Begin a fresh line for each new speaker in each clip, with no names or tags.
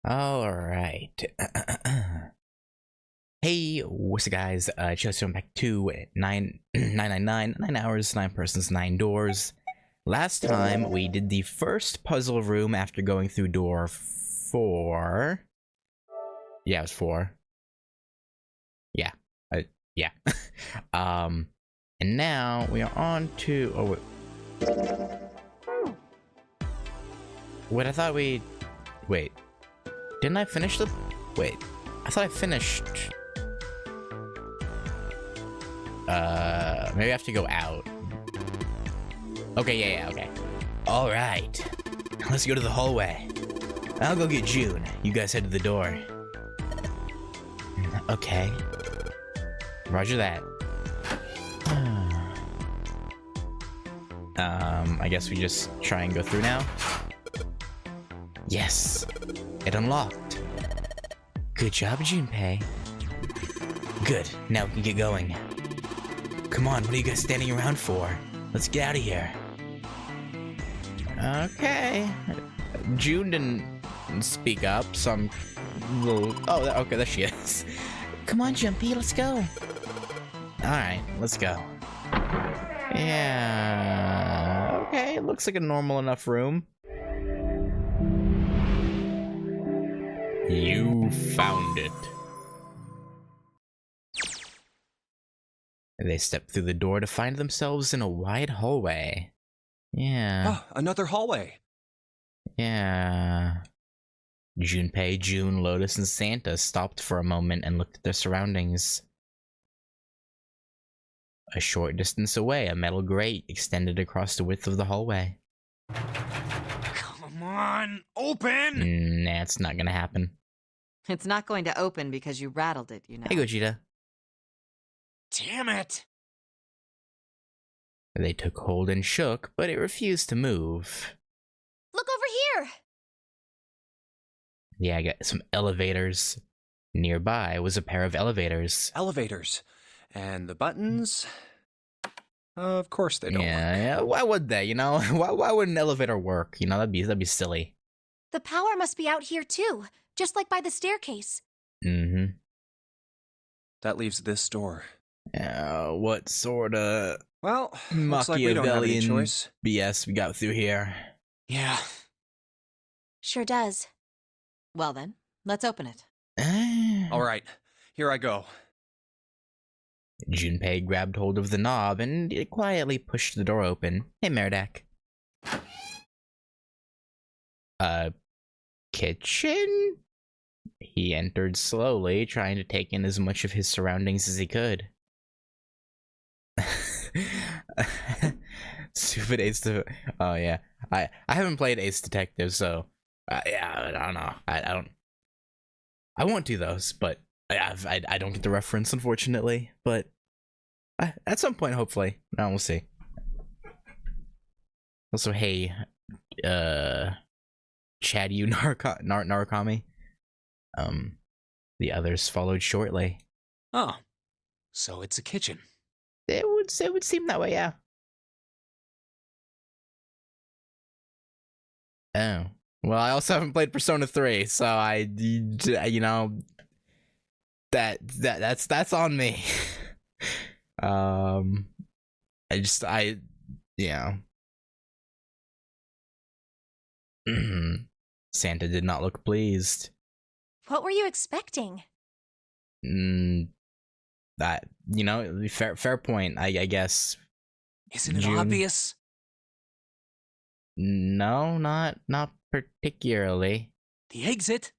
All right. Hey, what's up, guys? Just back to 999, 9 hours, 9 persons, 9 doors. Last time we did the first puzzle room after going through door 4. Yeah, it was 4. Yeah, yeah. And now we are on to. Oh wait, I thought we. Wait, didn't I finish the? Wait, I thought I finished. Maybe I have to go out. Okay, yeah, okay. All right, let's go to the hallway. I'll go get June. You guys head to the door. Okay. Roger that. I guess we just try and go through now. Yes, it unlocked. Good job, Junpei. Good, now we can get going. Come on, what are you guys standing around for? Let's get out of here. Okay. June didn't speak up, so I'm a little... Oh, okay, there she is. Come on, Jumpy, let's go. Alright, let's go. Yeah... Okay, it looks like a normal enough room. You found it. They step through the door to find themselves in a wide hallway. Yeah.
Oh, another hallway.
Yeah. Junpei, June, Lotus, and Santa stopped for a moment and looked at their surroundings. A short distance away, a metal grate extended across the width of the hallway.
Come on, open!
Nah, it's not gonna happen.
It's not going to open because you rattled it, you know.
Hey, Gogeta.
Damn it!
They took hold and shook, but it refused to move.
Look over here!
Yeah, I got some elevators. Nearby was a pair of elevators.
Elevators. And the buttons... Of course they don't work.
Yeah, why would they, you know? Why would an elevator work? You know, that'd be silly.
The power must be out here too, just like by the staircase.
Mm-hmm.
That leaves this door.
What sort of
Well, looks like we don't have any
Machiavellian
choice.
BS we got through here?
Yeah.
Sure does.
Well then, let's open it.
All right, here I go.
Junpei grabbed hold of the knob and quietly pushed the door open. Hey, Meridak. Kitchen? He entered slowly, trying to take in as much of his surroundings as he could. Stupid Ace Detective. Oh yeah, I haven't played Ace Detective, so yeah, I don't know. I don't. I want to those, but I don't get the reference, unfortunately. But at some point, hopefully, we'll see. Also, hey, Chad, you Narukami. The others followed shortly.
Oh, so it's a kitchen.
It would seem that way, yeah. Oh. Well, I also haven't played Persona 3, so you know, that's on me. Yeah. Santa did not look pleased.
What were you expecting?
That, you know, fair point, I guess.
Isn't it
June.
obvious?
No, not particularly.
The exit?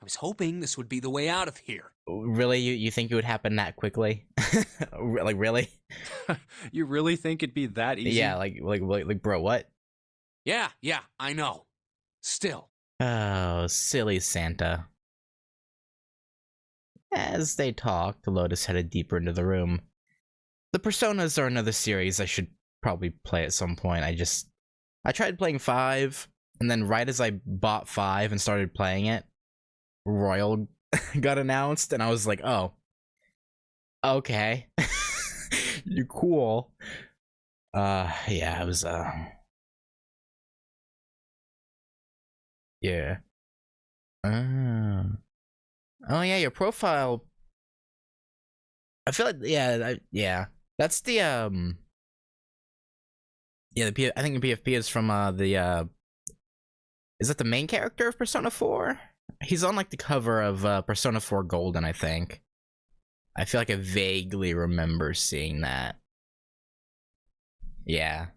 I was hoping this would be the way out of here.
Really, you think it would happen that quickly? Like, really?
You really think it'd be that easy?
Yeah, like, bro, what?
Yeah, I know. Still.
Oh, silly Santa. As they talked, Lotus headed deeper into the room. The Personas are another series I should probably play at some point. I tried playing 5, and then right as I bought 5 and started playing it, Royal got announced, and I was like, oh. Okay. You're cool. Yeah, it was, yeah. Oh. Oh yeah, your profile. I feel like yeah. That's the yeah, I think the PFP is from is that the main character of Persona 4? He's on like the cover of Persona 4 Golden, I think. I feel like I vaguely remember seeing that. Yeah.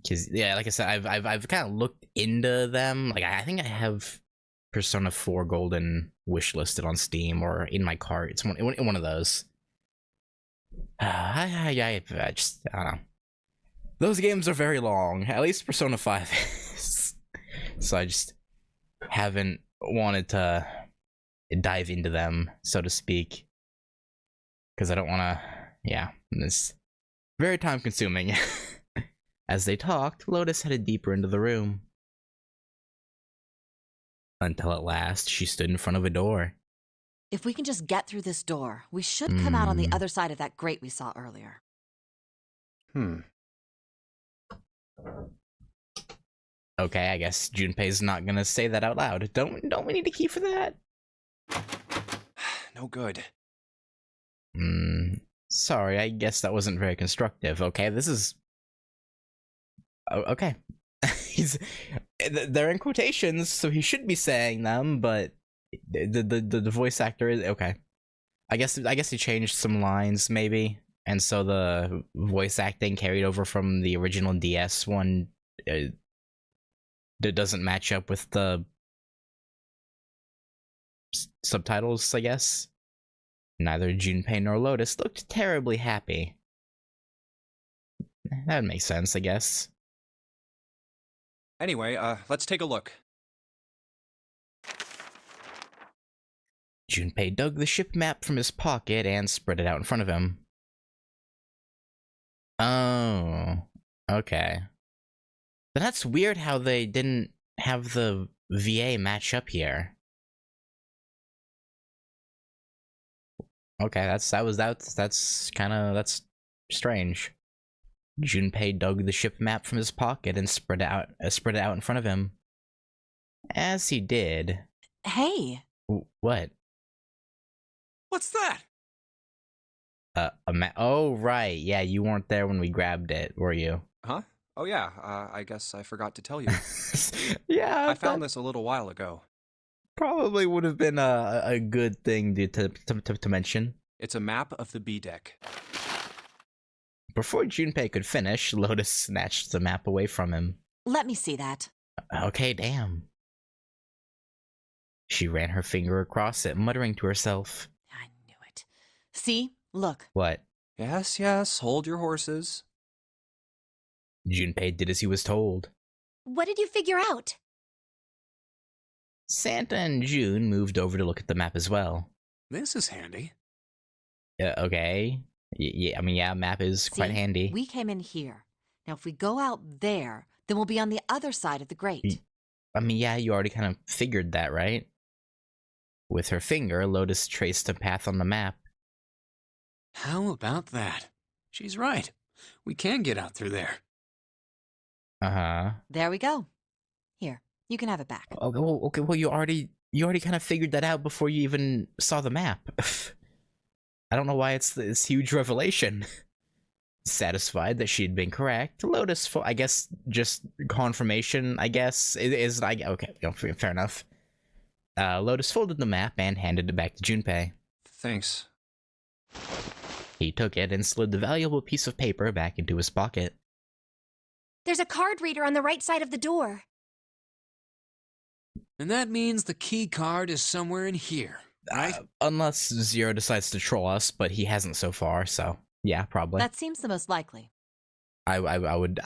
Cause yeah, like I said, I've kind of looked into them. Like I think I have Persona 4 Golden wishlisted on Steam or in my cart. It's one of those. I don't know. Those games are very long. At least Persona 5 is. So I just haven't wanted to dive into them, so to speak. Because I don't want to. Yeah, it's very time consuming. As they talked, Lotus headed deeper into the room. Until at last, she stood in front of a door.
If we can just get through this door, we should come out on the other side of that grate we saw earlier.
Okay, I guess Junpei's not gonna say that out loud. Don't we need a key for that?
No good.
Sorry, I guess that wasn't very constructive. Okay, this is... Okay. They're in quotations, so he should be saying them, but the voice actor is... Okay. I guess he changed some lines, maybe, and so the voice acting carried over from the original DS one that doesn't match up with the subtitles, I guess. Neither Junpei nor Lotus looked terribly happy. That would make sense, I guess.
Anyway, let's take a look.
Junpei dug the ship map from his pocket and spread it out in front of him. Oh, okay. But that's weird how they didn't have the VA match up here. Okay, that's strange. Junpei dug the ship map from his pocket and spread it out in front of him. As he did...
Hey!
What?
What's that?
A map? Oh, right. Yeah, you weren't there when we grabbed it, were you?
Huh? Oh yeah, I guess I forgot to tell you.
Yeah,
I found this a little while ago.
Probably would have been a good thing to mention.
It's a map of the B deck.
Before Junpei could finish, Lotus snatched the map away from him.
Let me see that.
Okay, damn. She ran her finger across it, muttering to herself.
I knew it. See? Look.
What?
Yes, yes, hold your horses.
Junpei did as he was told.
What did you figure out?
Santa and June moved over to look at the map as well.
This is handy.
Okay. Yeah, I mean, yeah, map is quite
See,
handy.
We came in here. Now, if we go out there, then we'll be on the other side of the grate.
I mean, yeah, you already kind of figured that, right? With her finger, Lotus traced a path on the map.
How about that? She's right. We can get out through there.
Uh-huh.
There we go. Here, you can have it back.
Okay, well, you already kind of figured that out before you even saw the map. I don't know why it's this huge revelation. Satisfied that she'd been correct, Lotus, I guess, just confirmation, I guess, is like, okay, fair enough. Lotus folded the map and handed it back to Junpei.
Thanks.
He took it and slid the valuable piece of paper back into his pocket.
There's a card reader on the right side of the door.
And that means the key card is somewhere in here, right?
Unless Zero decides to troll us, but he hasn't so far, so yeah, probably.
That seems the most likely.
I would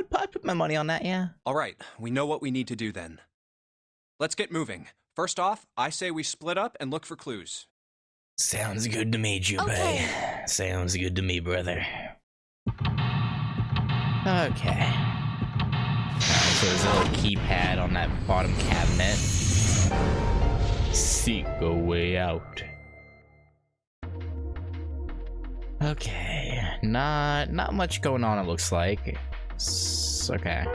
put my money on that, yeah.
All right, we know what we need to do then. Let's get moving. First off, I say we split up and look for clues.
Sounds good to me, Junpei.
Okay.
Sounds good to me, brother. Okay. Alright, so there's a little keypad on that bottom cabinet. Seek a way out. Okay. Not much going on, it looks like. Okay.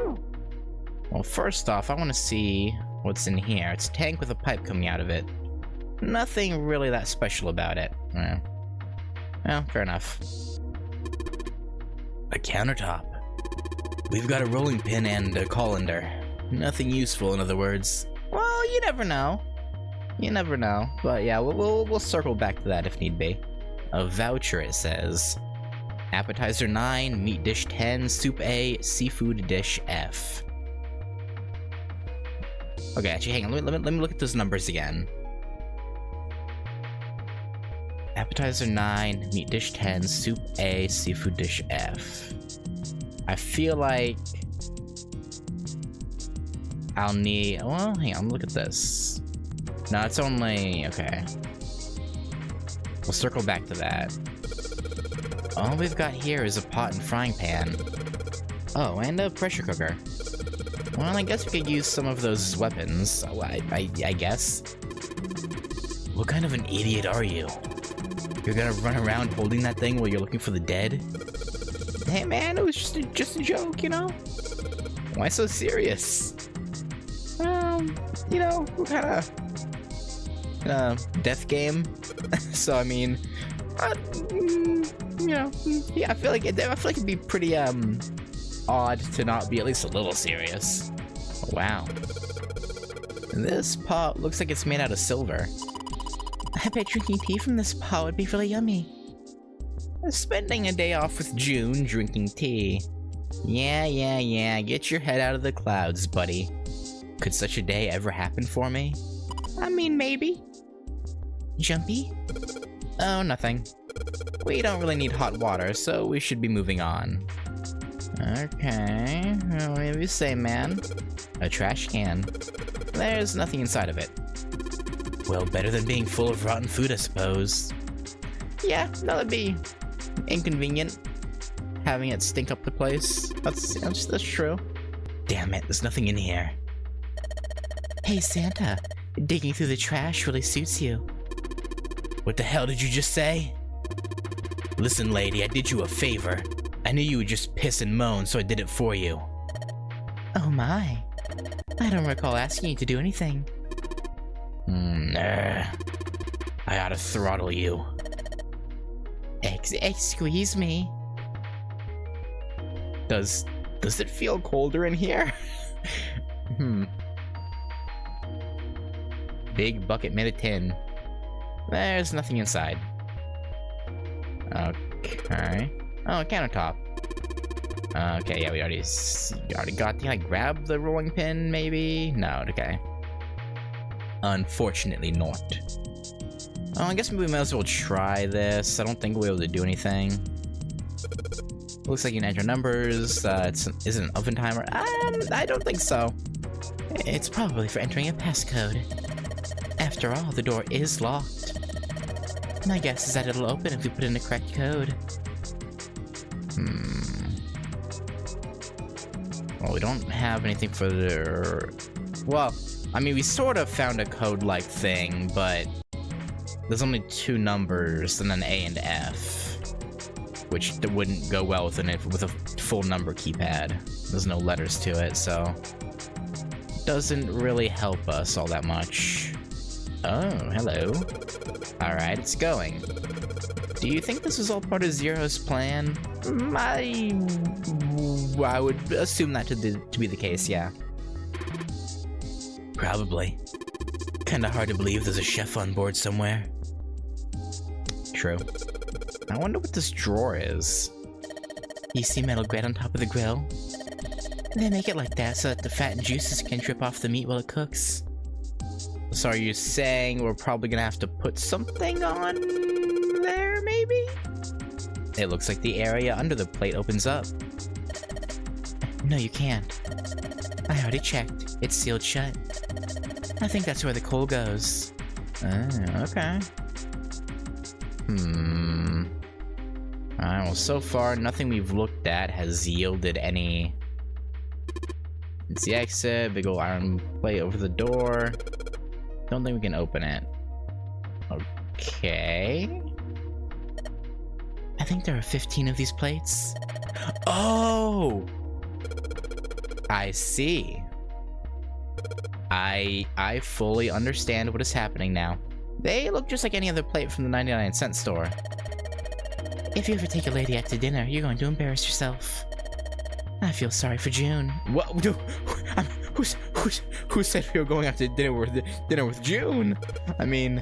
Well, first off, I want to see What's in here? It's a tank with a pipe coming out of it. Nothing really that special about it. Well, fair enough. A countertop. We've got a rolling pin and a colander. Nothing useful, in other words. Well, you never know. You never know. But yeah, we'll circle back to that if need be. A voucher, it says. Appetizer 9, meat dish 10, soup A, seafood dish F. Okay, actually, hang on. Let me look at those numbers again. Appetizer 9, meat dish 10, soup A, seafood dish F. I feel like I'll need... Well, hang on, look at this. No, it's only... Okay. We'll circle back to that. All we've got here is a pot and frying pan. Oh, and a pressure cooker. Well, I guess we could use some of those weapons. I guess. What kind of an idiot are you? You're gonna run around holding that thing while you're looking for the dead? Hey man, it was just a joke, you know? Why so serious? You know, we're kinda... death game. So, I mean... you know, yeah, I feel like it'd be pretty, odd to not be at least a little serious. Oh, wow. This pot looks like it's made out of silver. I bet drinking tea from this pot would be really yummy. Spending a day off with June drinking tea. Yeah, get your head out of the clouds, buddy. Could such a day ever happen for me? I mean, maybe. Jumpy? Oh, nothing. We don't really need hot water, so we should be moving on. Okay, whatever you say, man. A trash can. There's nothing inside of it. Well, better than being full of rotten food, I suppose. Yeah, that'd be inconvenient. Having it stink up the place. That's true. Damn it, there's nothing in here. Hey, Santa. Digging through the trash really suits you. What the hell did you just say? Listen, lady, I did you a favor. I knew you would just piss and moan, so I did it for you. Oh my. I don't recall asking you to do anything. I ought to throttle you. Excuse me. Does it feel colder in here? Big bucket made of tin. There's nothing inside. Okay. Oh, a countertop. Okay, yeah, we already got. Can I grab the rolling pin, maybe? No, okay. Unfortunately not. Oh, I guess maybe we might as well try this. I don't think we'll be able to do anything. Looks like you can enter numbers. Is it an oven timer? I don't think so. It's probably for entering a passcode. After all, the door is locked. My guess is that it'll open if we put in the correct code. Well, we don't have anything for the... Well, I mean, we sort of found a code-like thing, but there's only 2 numbers and an A and F, which wouldn't go well with a full number keypad. There's no letters to it, so it doesn't really help us all that much. Oh, hello. Alright, it's going. Do you think this was all part of Zero's plan? I would assume that to be the case, yeah. Probably. Kinda hard to believe there's a chef on board somewhere. True. I wonder what this drawer is. You see metal grate on top of the grill? They make it like that so that the fat and juices can drip off the meat while it cooks. So are you saying we're probably gonna have to put something on there, maybe? It looks like the area under the plate opens up. No, you can't. I already checked. It's sealed shut. I think that's where the coal goes. Oh, okay. Alright, well, so far, nothing we've looked at has yielded any... It's the exit, big ol' iron plate over the door. Don't think we can open it. Okay. I think there are 15 of these plates. Oh! I see. I fully understand what is happening now. They look just like any other plate from the 99-cent store. If you ever take a lady out to dinner, you're going to embarrass yourself. I feel sorry for June. What? Who said we were going out to dinner with June? I mean,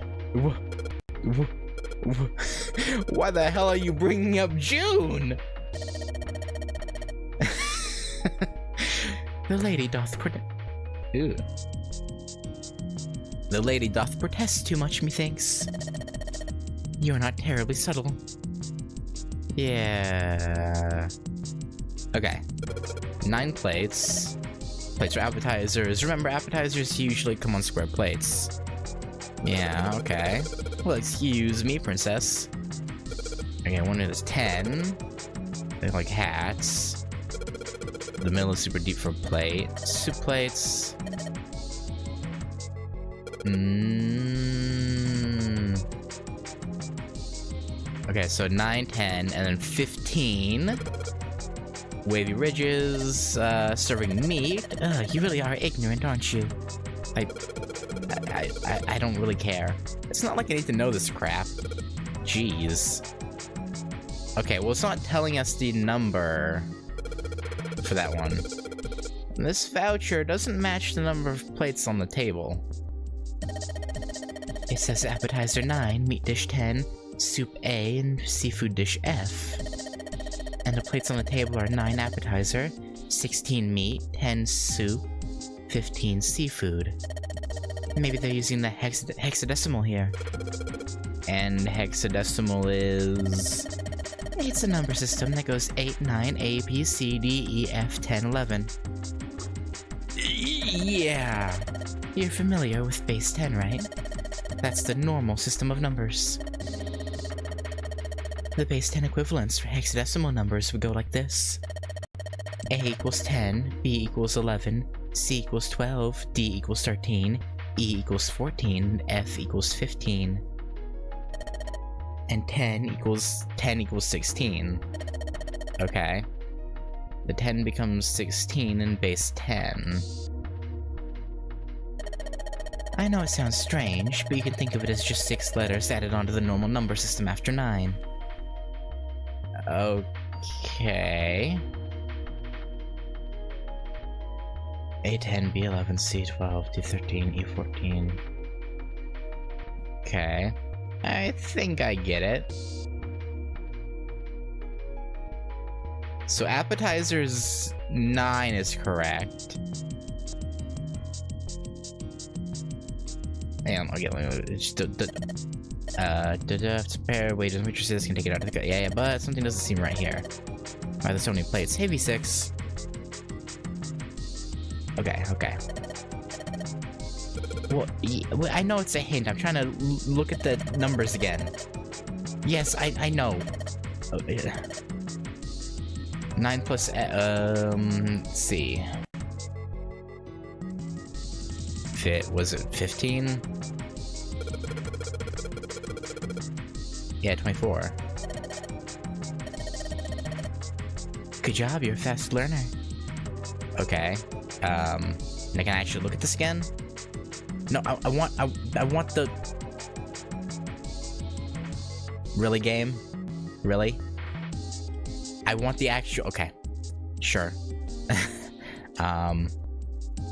why the hell are you bringing up June? The lady doth protest too much, methinks. You're not terribly subtle. Yeah. Okay. 9 plates. Plates for appetizers. Remember, appetizers usually come on square plates. Yeah, okay. Well, excuse me, princess. Okay, one is 10. They like hats. The middle is super deep for a plate. Soup plates. Okay, so 9, 10, and then 15. Wavy ridges, serving meat. Ugh, you really are ignorant, aren't you? I don't really care. It's not like I need to know this crap. Jeez. Okay, well, it's not telling us the number for that one. This voucher doesn't match the number of plates on the table. It says appetizer 9, meat dish 10, soup A, and seafood dish F. And the plates on the table are 9 appetizer, 16 meat, 10 soup, 15 seafood. Maybe they're using the hexadecimal here. And hexadecimal is... It's a number system that goes 8, 9, A, B, C, D, E, F, 10, 11. Yeah. You're familiar with base 10, right? That's the normal system of numbers. The base 10 equivalents for hexadecimal numbers would go like this. A equals 10, B equals 11, C equals 12, D equals 13, E equals 14, and F equals 15. And 10 equals 16. Okay. The 10 becomes 16 in base 10. I know it sounds strange, but you can think of it as just 6 letters added onto the normal number system after 9. Okay. A10, B11, C12, D13, E14. Okay. I think I get it. So appetizers 9 is correct. Hang on, okay, prepare wages and waitresses can take it out of the yeah, but something doesn't seem right here. Why are there so many plates? Hey, V6. Okay. Well, I know it's a hint. I'm trying to look at the numbers again. Yes, I know. Oh, yeah. 9 plus, let's see. Was it 15? Yeah, 24. Good job, you're a fast learner. Okay. Can I actually look at this again? No, I want the... Really, game? Really? I want the actual... Okay. Sure.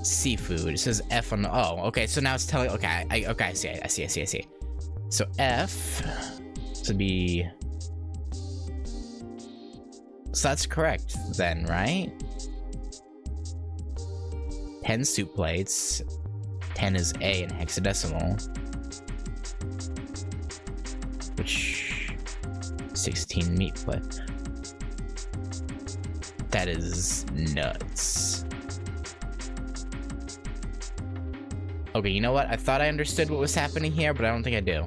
Seafood. It says F on the... Oh, okay, so now it's telling... Okay, I see. So F... to be... So that's correct then, right? 10 soup plates. 10 is A in hexadecimal. Which... 16 meat plate. That is nuts. Okay, you know what? I thought I understood what was happening here, but I don't think I do.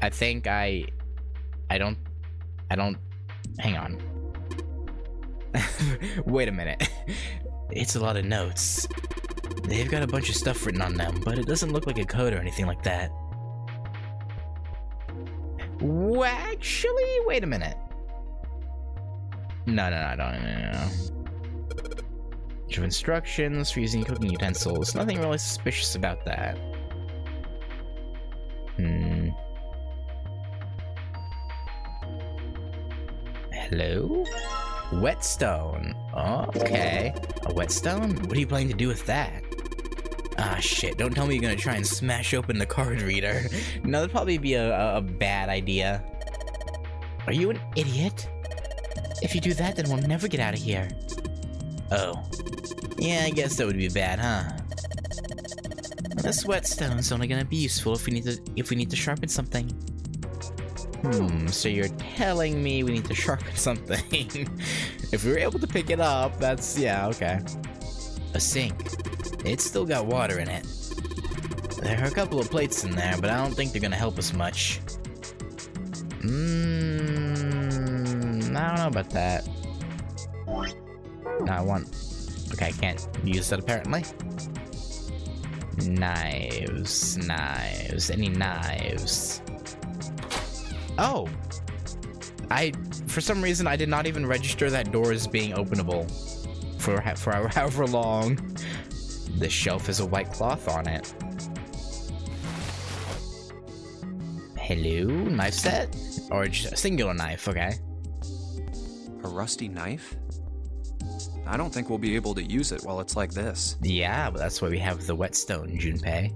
I think I don't... Hang on. Wait a minute. It's a lot of notes. They've got a bunch of stuff written on them, but it doesn't look like a code or anything like that. Well, actually, wait a minute. No. Bunch of instructions for using cooking utensils. Nothing really suspicious about that. Hello? Whetstone. Okay. A whetstone? What are you planning to do with that? Ah, shit. Don't tell me you're gonna try and smash open the card reader. No, that'd probably be a bad idea. Are you an idiot? If you do that, then we'll never get out of here. Oh. Yeah, I guess that would be bad, huh? This whetstone's only gonna be useful if we need to sharpen something. So you're telling me we need to sharpen something. If we were able to pick it up, that's, yeah, okay. A sink. It's still got water in it. There are a couple of plates in there, but I don't think they're gonna help us much. I don't know about that. No, I want... Okay, I can't use that apparently. Knives. Any knives? Oh! For some reason, I did not even register that door as being openable for however long. This shelf has a white cloth on it. Hello? Knife set? Or just a singular knife, okay.
A rusty knife? I don't think we'll be able to use it while it's like this.
Yeah, but that's why we have the whetstone, Junpei.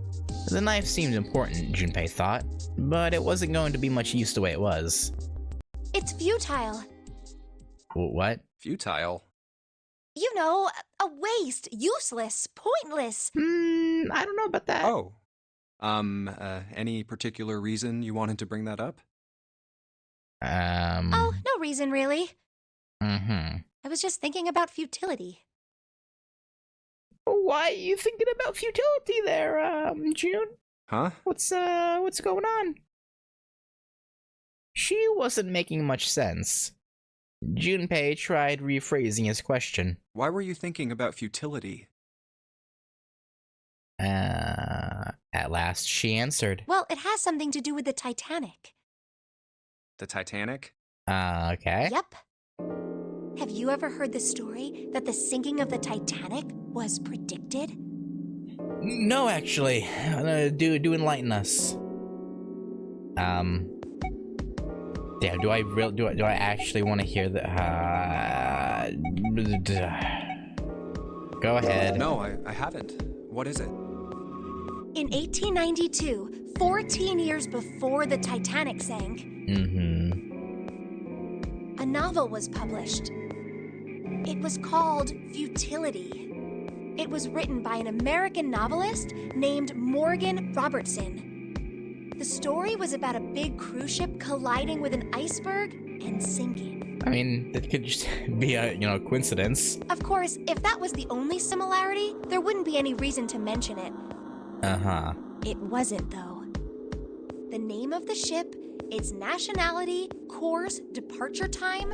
The knife seemed important, Junpei thought, but it wasn't going to be much use the way it was.
It's futile.
What?
Futile?
You know, a waste, useless, pointless.
I don't know about that.
Oh. Any particular reason you wanted to bring that up?
Oh, no reason really.
I
was just thinking about futility.
Why are you thinking about futility there, June?
Huh?
What's going on? She wasn't making much sense. Junpei tried rephrasing his question.
Why were you thinking about futility?
At last she answered.
Well, it has something to do with the Titanic.
The Titanic?
Okay.
Yep. Have you ever heard the story that the sinking of the Titanic was predicted?
No, actually. Do enlighten us. Yeah, do I actually want to hear that? Go ahead.
No, I haven't. What is it?
In 1892, 14 years before the Titanic sank, a novel was published. It was called Futility. It was written by an American novelist named Morgan Robertson. The story was about a big cruise ship colliding with an iceberg and sinking.
I mean, it could just be a, coincidence.
Of course, if that was the only similarity, there wouldn't be any reason to mention it.
Uh-huh.
It wasn't, though. The name of the ship, its nationality, course, departure time,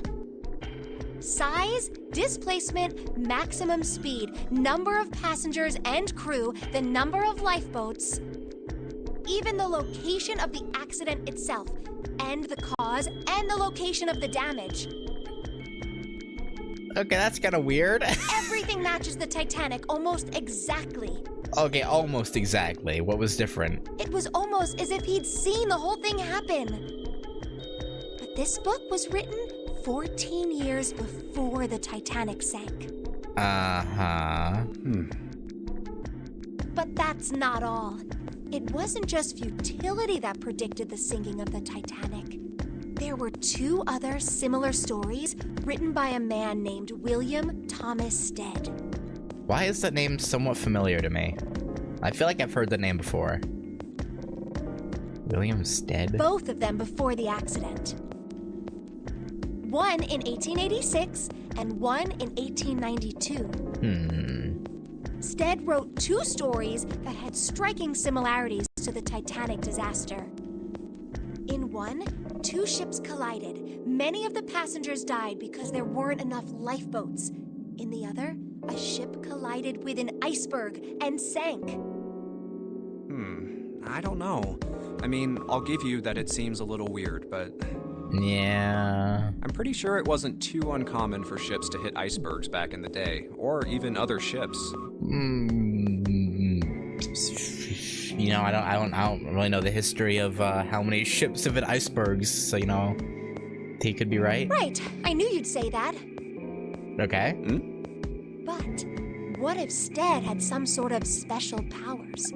size, displacement, maximum speed, number of passengers and crew, the number of lifeboats, even the location of the accident itself, and the cause, and the location of the damage.
Okay, that's kind of weird.
Everything matches the Titanic almost exactly.
Okay, almost exactly. What was different?
It was almost as if he'd seen the whole thing happen. But this book was written 14 years before the Titanic sank.
Uh-huh.
But that's not all. It wasn't just futility that predicted the sinking of the Titanic. There were two other similar stories written by a man named William Thomas Stead.
Why is that name somewhat familiar to me? I feel like I've heard the name before. William Stead?
Both of them before the accident. One in 1886 and one in 1892. Stead wrote two stories that had striking similarities to the Titanic disaster. In one, two ships collided. Many of the passengers died because there weren't enough lifeboats. In the other, a ship collided with an iceberg and sank.
I don't know. I mean, I'll give you that it seems a little weird, but
Yeah.
I'm pretty sure it wasn't too uncommon for ships to hit icebergs back in the day, or even other ships.
You know, I don't really know the history of how many ships have hit icebergs, so you know, he could be right.
Right, I knew you'd say that.
Okay.
But what if Stead had some sort of special powers?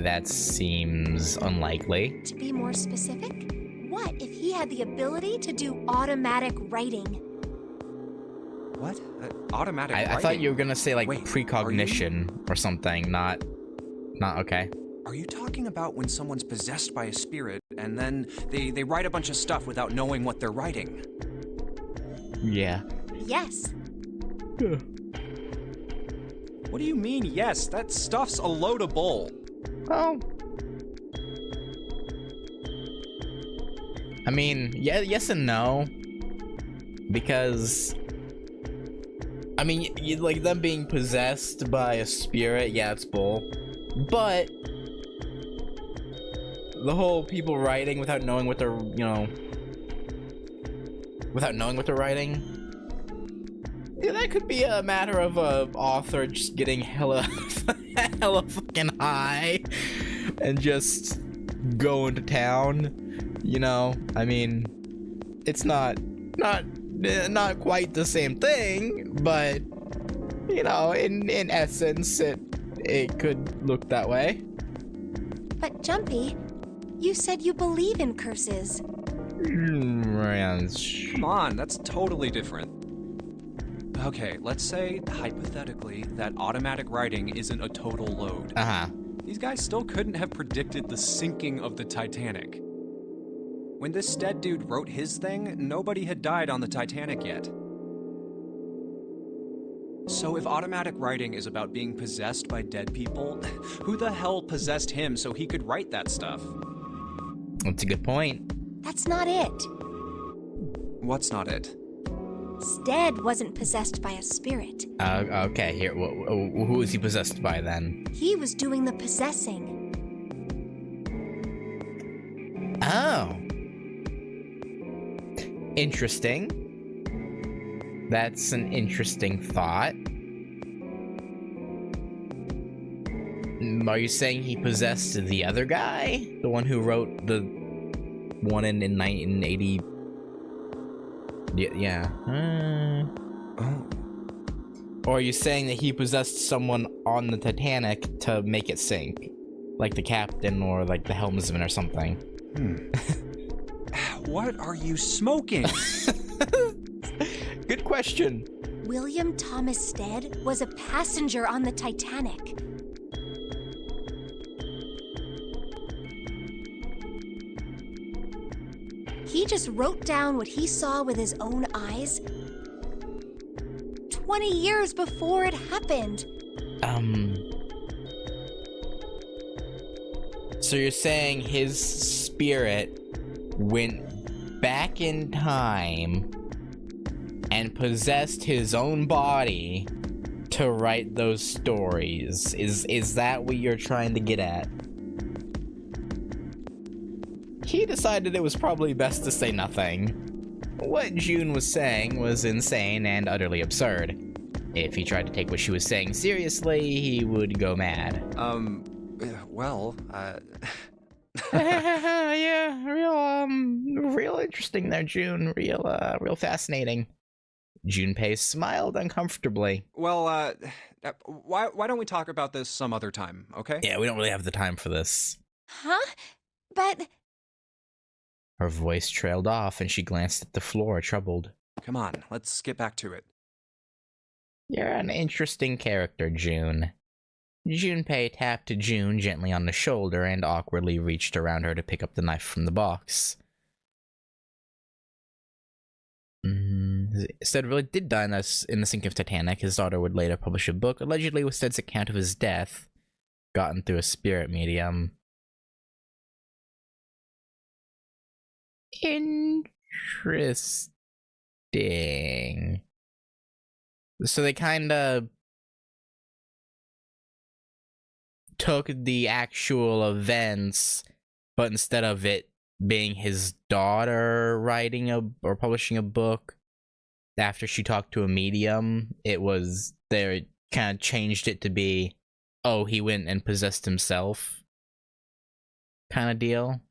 That seems unlikely.
To be more specific, what if he had the ability to do automatic writing?
What? Automatic
I thought
writing?
you were gonna say like
Wait,
precognition or something, not okay.
Are you talking about when someone's possessed by a spirit, and then they write a bunch of stuff without knowing what they're writing?
Yeah.
Yes.
What do you mean, yes? That stuff's a load of bull.
Well, I mean, yeah, yes and no, because I mean, like them being possessed by a spirit, yeah, it's bull, but the whole people writing without knowing what they're, you know, without knowing what they're writing, yeah, that could be a matter of a author just getting hella fucking high and just going to town. You know, I mean, it's not quite the same thing, but you know, in essence, it could look that way.
But Jumpy, you said you believe in curses.
Come on, that's totally different. Okay, let's say, hypothetically, that automatic writing isn't a total load.
Uh-huh.
These guys still couldn't have predicted the sinking of the Titanic. When this Stead dude wrote his thing, nobody had died on the Titanic yet. So if automatic writing is about being possessed by dead people, who the hell possessed him so he could write that stuff?
That's a good point.
That's not it.
What's not it?
Stead wasn't possessed by a spirit.
Okay, here, who is he possessed by then?
He was doing the possessing.
Oh. Interesting. That's an interesting thought. Are you saying he possessed the other guy? The one who wrote the one in 1980? Yeah.
Oh.
Or are you saying that he possessed someone on the Titanic to make it sink? Like the captain or like the helmsman or something?
What are you smoking?
Good question.
William Thomas Stead was a passenger on the Titanic. He just wrote down what he saw with his own eyes 20 years before it happened.
So you're saying his spirit went back in time and possessed his own body to write those stories? Is that what you're trying to get at? He decided it was probably best to say nothing. What June was saying was insane and utterly absurd. If he tried to take what she was saying seriously, he would go mad. Yeah, real interesting there, June. Real fascinating. Junpei smiled uncomfortably.
Well, why don't we talk about this some other time, okay?
Yeah, we don't really have the time for this.
Huh? But
Her voice trailed off and she glanced at the floor, troubled.
Come on, let's get back to it.
You're an interesting character, June. Junpei tapped June gently on the shoulder and awkwardly reached around her to pick up the knife from the box. Stead really did die in the sinking of Titanic. His daughter would later publish a book, allegedly with Stead's account of his death, gotten through a spirit medium. Interesting. So they kinda took the actual events, but instead of it being his daughter writing or publishing a book after she talked to a medium. It was, they kind of changed it to be, oh, he went and possessed himself kind of deal.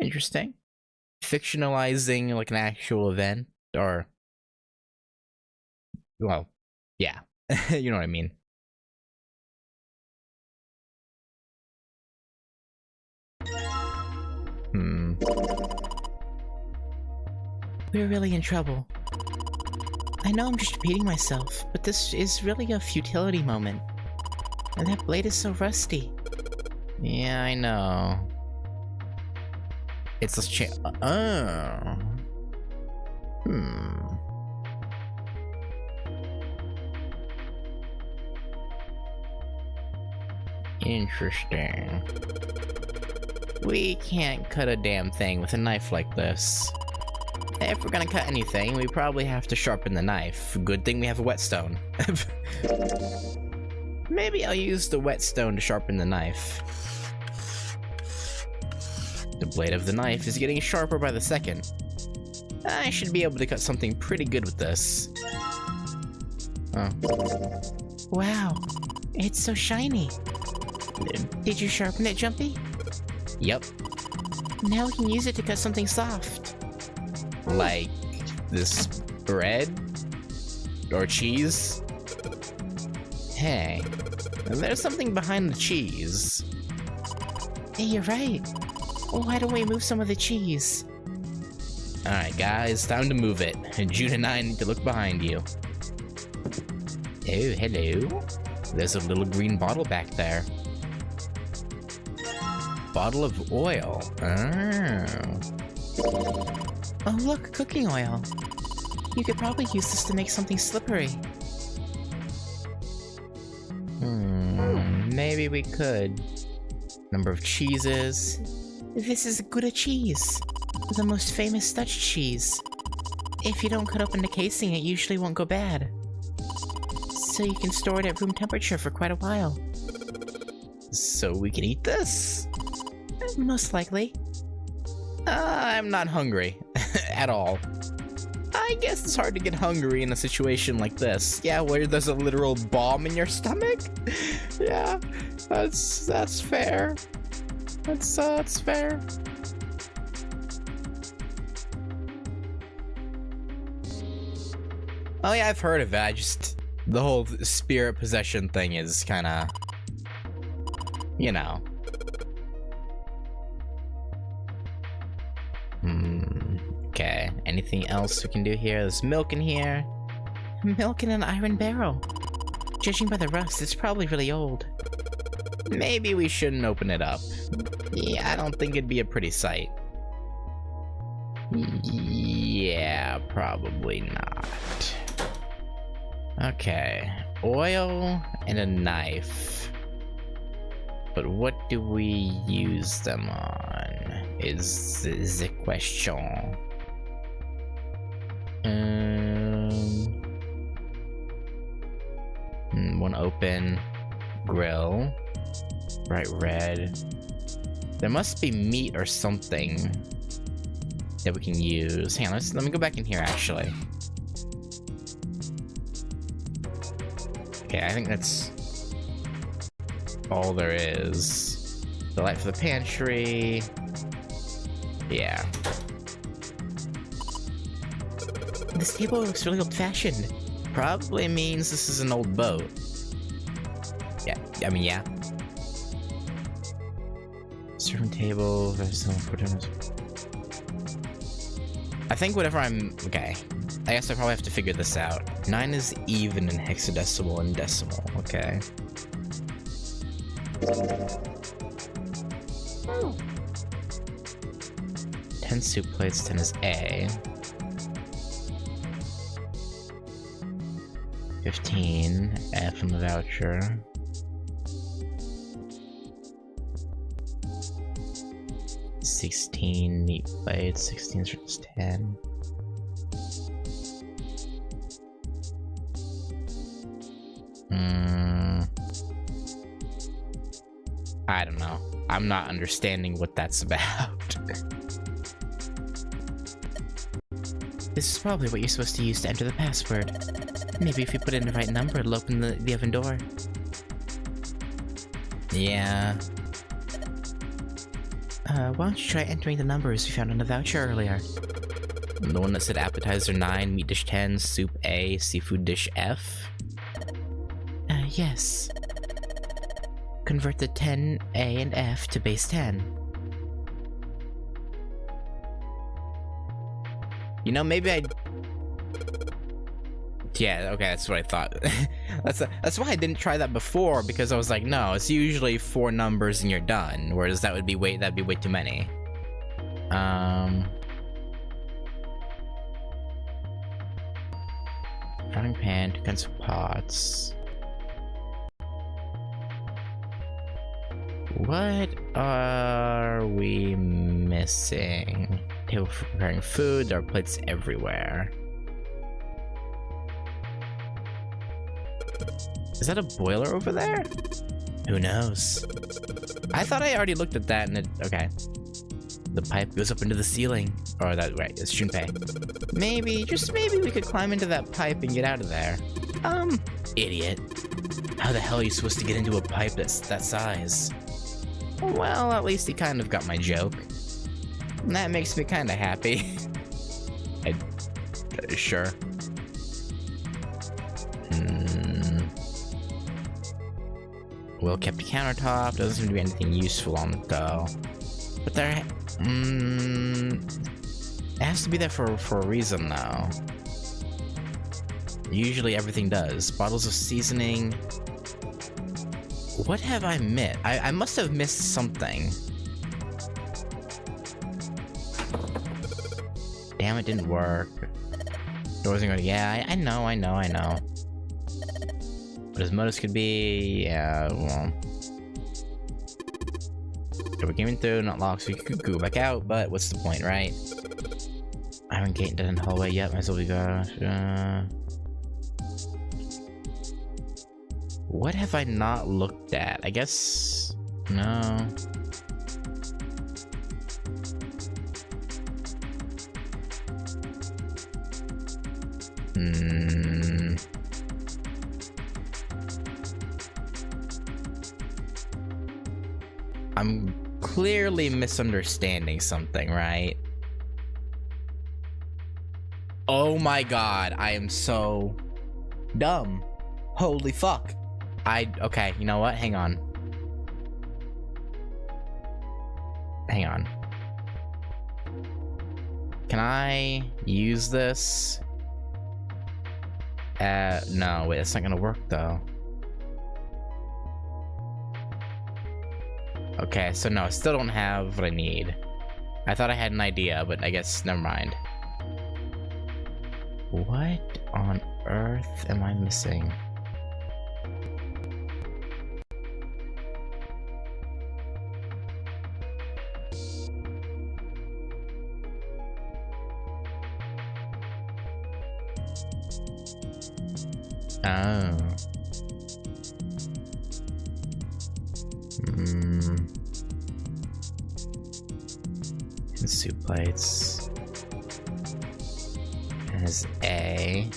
Interesting. Fictionalizing like an actual event, or, well, yeah. You know what I mean. We're really in trouble. I know I'm just repeating myself, but this is really a futility moment. And that blade is so rusty. Yeah, I know. It's a oh. Interesting. We can't cut a damn thing with a knife like this. If we're gonna cut anything, we probably have to sharpen the knife. Good thing we have a whetstone. Maybe I'll use the whetstone to sharpen the knife. The blade of the knife is getting sharper by the second. I should be able to cut something pretty good with this. Oh. Wow, it's so shiny. Did you sharpen it, Jumpy? Yep. Now we can use it to cut something soft. Like this bread? Or cheese? Hey, there's something behind the cheese. Hey, you're right. Why don't we move some of the cheese? Alright guys, time to move it. June and I need to look behind you. Oh, hello. There's a little green bottle back there. Bottle of oil. Oh look, cooking oil. You could probably use this to make something slippery. Maybe we could. Number of cheeses. This is Gouda cheese, the most famous Dutch cheese. If you don't cut open the casing, it usually won't go bad. So you can store it at room temperature for quite a while. So we can eat this? Most likely. I'm not hungry. At all. I guess it's hard to get hungry in a situation like this. Yeah, where there's a literal bomb in your stomach? Yeah, that's fair. That's fair. Oh yeah, I've heard of it. The whole spirit possession thing is kinda, you know. Okay, anything else we can do here? There's milk in here. Milk in an iron barrel. Judging by the rust, it's probably really old. Maybe we shouldn't open it up. Yeah, I don't think it'd be a pretty sight. Yeah, probably not. Okay, oil and a knife. But what do we use them on? Is the question. One open grill. Bright red. There must be meat or something that we can use. Hang on, let me go back in here actually. Okay, I think that's all there is. The light for the pantry. Yeah. This table looks really old-fashioned. Probably means this is an old boat. Yeah, I mean, yeah. Serving table, I think whatever I'm... Okay. I guess I probably have to figure this out. 9 is even in hexadecimal and decimal. Okay. Oh. 10 soup plates, 10 is A. 15, F on the voucher. $16 neat plates, 16 is 10. I don't know. I'm not understanding what that's about. This is probably what you're supposed to use to enter the password. Maybe if you put in the right number, it'll open the oven door. Yeah. Why don't you try entering the numbers we found on the voucher earlier? The one that said appetizer 9, meat dish 10, soup A, seafood dish F? Yes. Convert the 10, A, and F to base 10. You know, maybe I... Yeah, okay, that's what I thought. That's why I didn't try that before, because I was like, no, it's usually 4 numbers and you're done, whereas that'd be way too many. Frying pan, 2 kinds of pots. What are we missing? Table for preparing food, there are plates everywhere. Is that a boiler over there? Who knows? I thought I already looked at that and it... Okay. The pipe goes up into the ceiling. Or that, right, it's Junpei. Maybe, just maybe we could climb into that pipe and get out of there. Idiot. How the hell are you supposed to get into a pipe that's that size? Well, at least he kind of got my joke. And that makes me kind of happy. Sure. Well-kept countertop, doesn't seem to be anything useful on it though. But there, it has to be there for a reason though. Usually everything does. Bottles of seasoning. What have I missed? I must have missed something. Damn, it didn't work. Doors ain't gonna. Yeah, I know. But his motives could be, yeah, well. So we came in through, not locked, so we could go back out, but what's the point, right? Iron gate dead in the hallway, yep, might as well be got. What have I not looked at? I guess, no. I'm clearly misunderstanding something, right? Oh my god, I am so dumb. Holy fuck. Okay, you know what? Hang on. Can I use this? No, wait, it's not gonna work though. Okay, so no, I still don't have what I need. I thought I had an idea, but I guess never mind. What on earth am I missing? Oh. And soup plates. As A.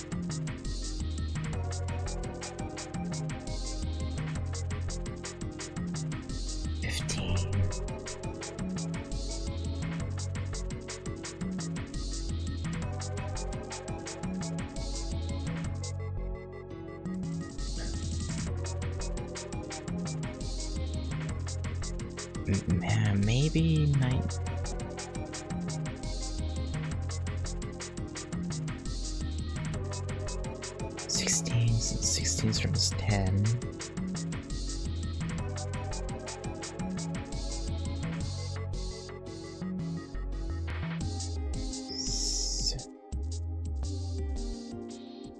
Maybe 9. Since 16's from 10.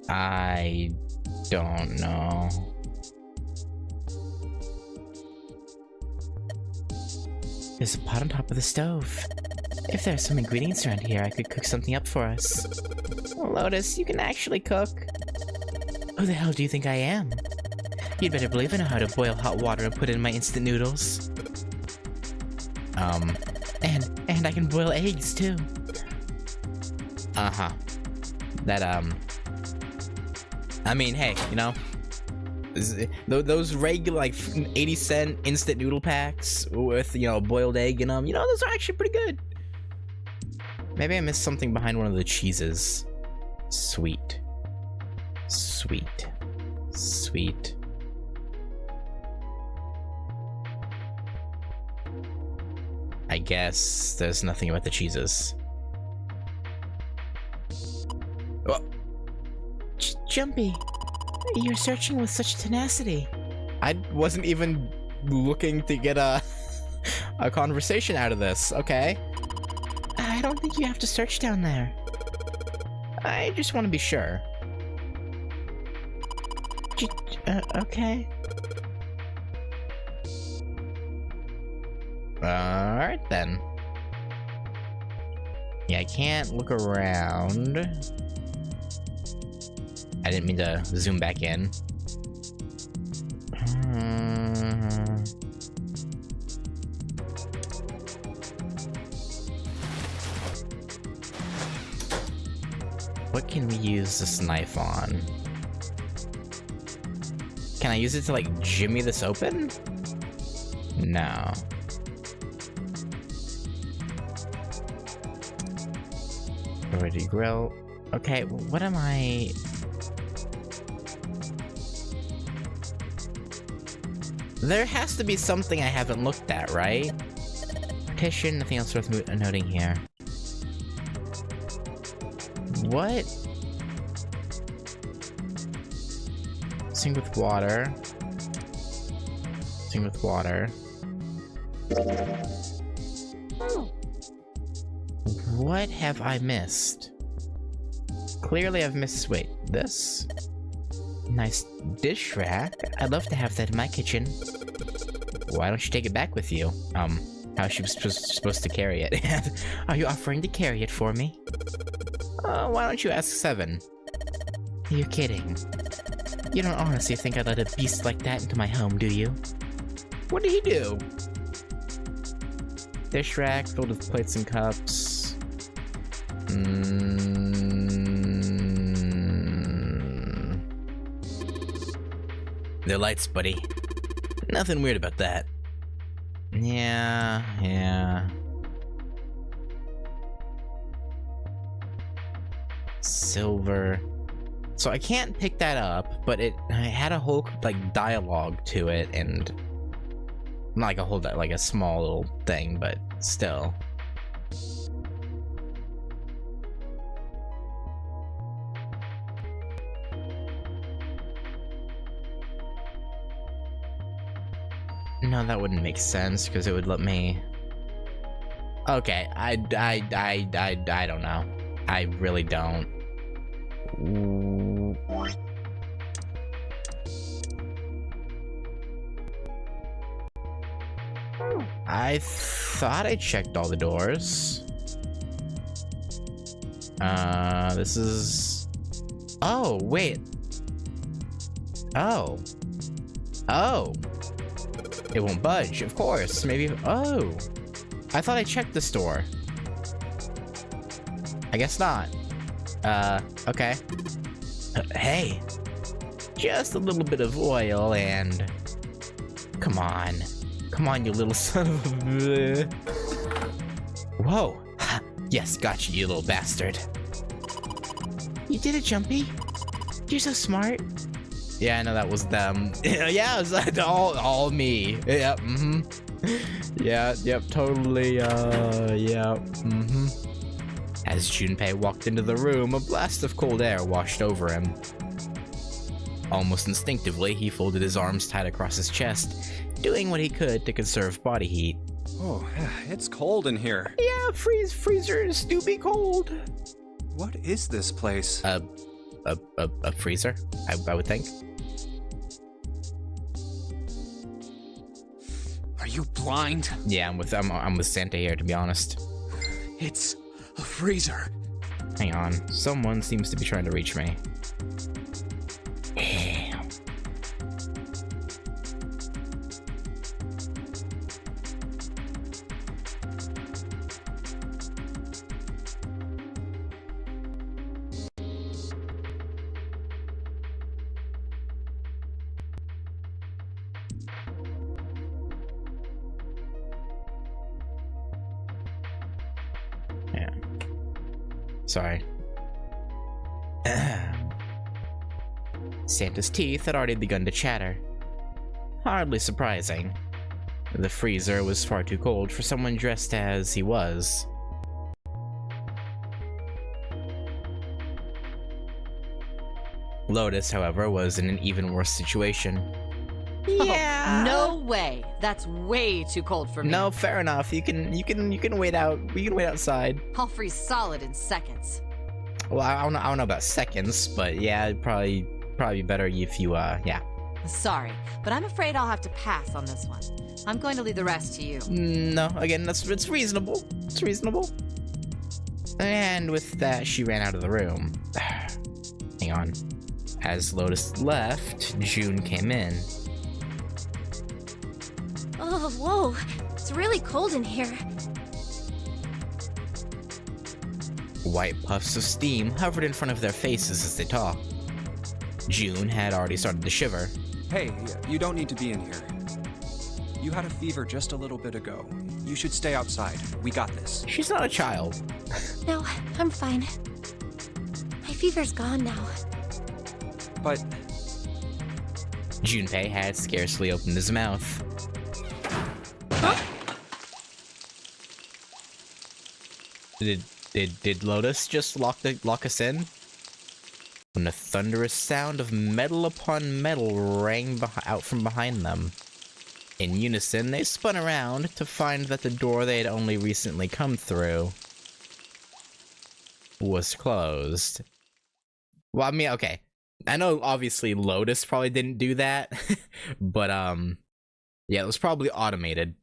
I don't know. There's a pot on top of the stove. If there are some ingredients around here, I could cook something up for us. Lotus, you can actually cook. Who the hell do you think I am? You'd better believe I know how to boil hot water and put in my instant noodles. And I can boil eggs too. Uh-huh. That, I mean, hey, you know, those regular, like, 80-cent instant noodle packs with, you know, a boiled egg in them, you know, those are actually pretty good. Maybe I missed something behind one of the cheeses. Sweet. Sweet. Sweet. I guess there's nothing about the cheeses. Oh.
Jumpy, you're searching with such tenacity.
I wasn't even looking to get a conversation out of this, okay?
I don't think you have to search down there.
I just want to be sure.
Okay.
Alright then. Yeah, I can't look around. I didn't mean to zoom back in. What can we use this knife on? Can I use it to, like, jimmy this open? No. Already grill. Okay, what am I... There has to be something I haven't looked at, right? Partition, nothing else worth noting here. What? Sink with water. Sink with water. What have I missed? Clearly I've missed... Wait, this? Nice dish rack. I'd love to have that in my kitchen. Why don't you take it back with you? How's she supposed to carry it? Are you offering to carry it for me? Why don't you ask Seven?
You're kidding. You don't honestly think I'd let a beast like that into my home, do you?
What did he do? Dish rack filled with plates and cups. They're lights, buddy. Nothing weird about that. Yeah. Silver. So I can't pick that up, but it had a whole, like, dialogue to it, and not like a whole, like a small little thing, but still. No, that wouldn't make sense, because it would let me... Okay, I don't know. I really don't. Ooh. I thought I checked all the doors. This is... Oh, wait. Oh. It won't budge, of course. Maybe... Oh. I thought I checked this door. I guess not. Okay. Hey. Just a little bit of oil and... Come on. Come on, you little son of a... Whoa. Yes, gotcha, you little bastard.
You did it, Jumpy. You're so smart.
Yeah, I know that was them. Yeah, it was all me. Yep, Yeah, yep, totally, yeah, As Junpei walked into the room, a blast of cold air washed over him. Almost instinctively, he folded his arms tight across his chest, doing what he could to conserve body heat.
Oh, it's cold in here.
Yeah, freezers do be cold.
What is this place?
A freezer, I would think.
Are you blind?
Yeah, I'm with Santa here, to be honest.
It's a freezer.
Hang on, someone seems to be trying to reach me. Sorry. Santa's teeth had already begun to chatter. Hardly surprising. The freezer was far too cold for someone dressed as he was. Lotus, however, was in an even worse situation.
Oh, no way. That's way too cold for me.
No, fair enough. You can wait out. We can wait outside.
I'll freeze solid in seconds.
Well, I don't know about seconds, but yeah, it'd probably be better if you yeah.
Sorry, but I'm afraid I'll have to pass on this one. I'm going to leave the rest to you.
No, again, it's reasonable. It's reasonable. And with that, she ran out of the room. Hang on. As Lotus left, June came in.
Oh, whoa. It's really cold in here.
White puffs of steam hovered in front of their faces as they talked. June had already started to shiver.
Hey, you don't need to be in here. You had a fever just a little bit ago. You should stay outside. We got this.
She's not a child.
No, I'm fine. My fever's gone now.
But
Junpei had scarcely opened his mouth. Did Lotus just lock us in? When a thunderous sound of metal upon metal rang out from behind them. In unison, they spun around to find that the door they had only recently come through was closed. Well, I mean, okay. I know obviously Lotus probably didn't do that, but yeah, it was probably automated.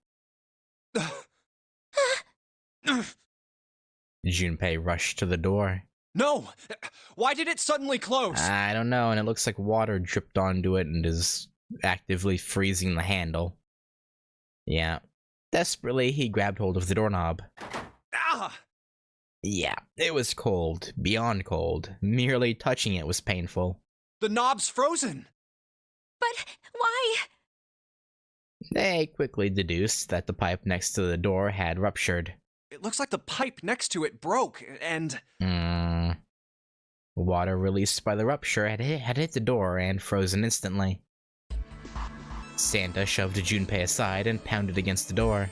Junpei rushed to the door.
no! Why did it suddenly close?
I don't know, and it looks like water dripped onto it and is actively freezing the handle. Yeah. Desperately, he grabbed hold of the doorknob.
Ah!
Yeah, it was cold, beyond cold. Merely touching it was painful.
The knob's frozen!
But why?
They quickly deduced that the pipe next to the door had ruptured.
It looks like the pipe next to it broke, and...
Water released by the rupture had hit the door and frozen instantly. Santa shoved Junpei aside and pounded against the door.